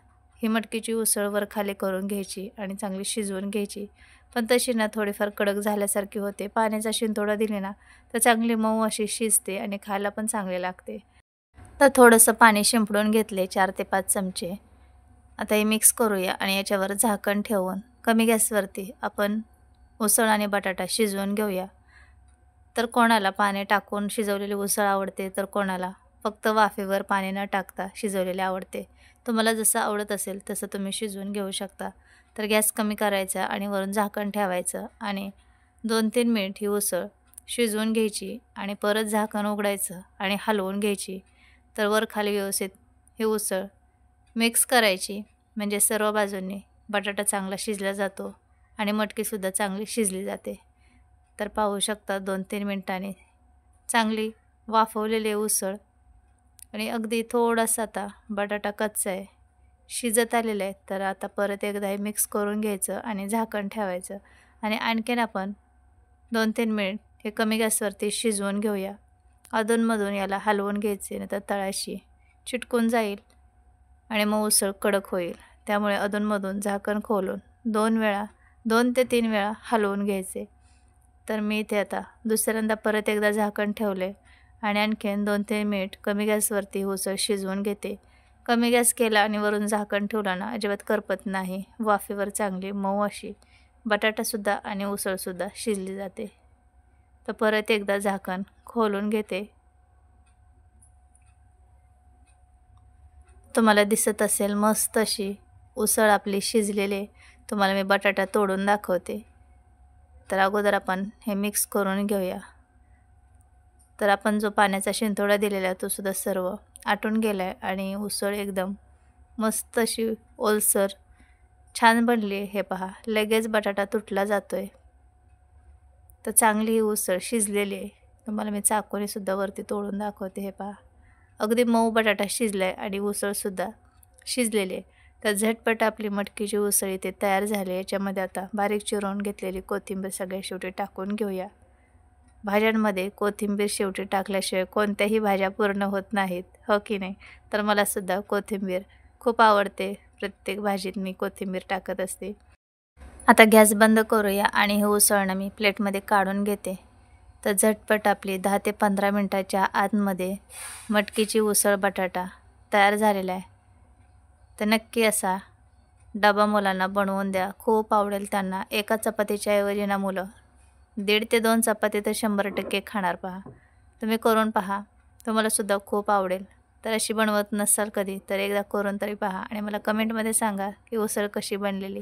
ही मटकीची उसळ वर खाली करून घ्यायची आणि चांगली शिजवून घ्यायची. पण तशी ना थोडीफार कडक झाल्यासारखी होते. पाण्याचा शिंतोडा दिली ना तर चांगली मऊ अशी शिजते आणि खायला पण चांगले लागते. तर थोडंसं पाणी शिंपडून घेतले 4 ते 5 चमचे. आता हे मिक्स करूया आणि याच्यावर झाकण ठेवून कमी गॅसवरती आपण उसळ आणि बटाटा शिजवून घेऊया. तर कोणाला पाणी टाकून शिजवलेली उसळ आवडते तर कोणाला फक्त वाफेवर पाणी न टाकता शिजवलेले आवडते. तुम्हाला जसं आवडत असेल तसं तुम्ही शिजवून घेऊ शकता. तर गॅस कमी करायचा आणि वरून झाकण ठेवायचं आणि 2-3 मिनिट ही उसळ शिजवून घ्यायची आणि परत झाकण उघडायचं आणि हलवून घ्यायची. तर वर खाली व्यवस्थित ही उसळ मिक्स करायची म्हणजे सर्व बाजूंनी बटाटा चांगला शिजला जातो आणि मटकीसुद्धा चांगली शिजली जाते. तर पाहू शकता 2-3 मिनिटांनी चांगली वाफवलेली उसळ आणि अगदी थोडासा आता बटाटा कच्चा आहे, शिजत आलेला आहे. तर आता परत एकदा हे मिक्स करून घ्यायचं आणि झाकण ठेवायचं आणि आणखीन आपण 2-3 मिनिट हे कमी गॅसवरती शिजवून घेऊया. अधूनमधून याला हलवून घ्यायचे नाही तर तळाशी चिटकून जाईल आणि मग उसळ कडक होईल. त्यामुळे अधूनमधून झाकण खोलून 2 ते 3 वेळा हलवून घ्यायचे. तर मी इथे आता दुसऱ्यांदा परत एकदा झाकण ठेवले आणि आणखीन 2-3 मिनिट कमी गॅसवरती उसळ शिजवून घेते. कमी गॅस केला आणि वरून झाकण ठेवला ना अजिबात करपत नाही. वाफेवर चांगली मऊ अशी बटाटासुद्धा आणि उसळसुद्धा शिजली जाते. तर परत एकदा झाकण खोलून घेते. तुम्हाला दिसत असेल मस्त अशी उसळ आपली शिजलेली. तुम्हाला मी बटाटा तोडून दाखवते. तर अगोदर आपण हे मिक्स करून घेऊया. तर आपण जो पाण्याचा शिंतोडा दिलेला आहे तो सुद्धा सर्व आटून गेला आहे आणि उसळ एकदम मस्त अशी ओलसर छान बनली हे पहा, लगेच बटाटा तुटला जातोय. तर चांगली ही उसळ शिजलेली आहे. तुम्हाला मी चाकूने सुद्धा वरती तोडून दाखवते. हे पहा, अगदी मऊ बटाटा शिजलाय आणि उसळसुद्धा शिजलेली आहे. तर झटपट आपली मटकीची उसळ इथे तयार झाली. याच्यामध्ये आता बारीक चिरून घेतलेली कोथिंबीर सगळ्या शेवटी टाकून घेऊया. भाज्यांमध्ये कोथिंबीर शेवटी टाकल्याशिवाय कोणत्याही भाज्या पूर्ण होत नाहीत, हो की नाही? तर मला सुद्धा कोथिंबीर खूप आवडते. प्रत्येक भाजीत मी कोथिंबीर टाकत असते. आता गॅस बंद करूया आणि हे उसळणं मी प्लेटमध्ये काढून घेते. तर झटपट आपली 10 ते 15 मिनटाच्या आतमध्ये मटकीची उसळ बटाटा तयार झालेला आहे. तर नक्की असा डबा मुलांना बनवून द्या, खूप आवडेल त्यांना. एका चपातीच्या ऐवजी ना मुलं 1.5 ते 2 चपाती तर 100% खाणार. पहा, तुम्ही करून पहा, तुम्हालासुद्धा खूप आवडेल. तर अशी बनवत नसाल कधी तर एकदा करून तरी पहा आणि मला कमेंटमध्ये सांगा की उसळ कशी बनलेली.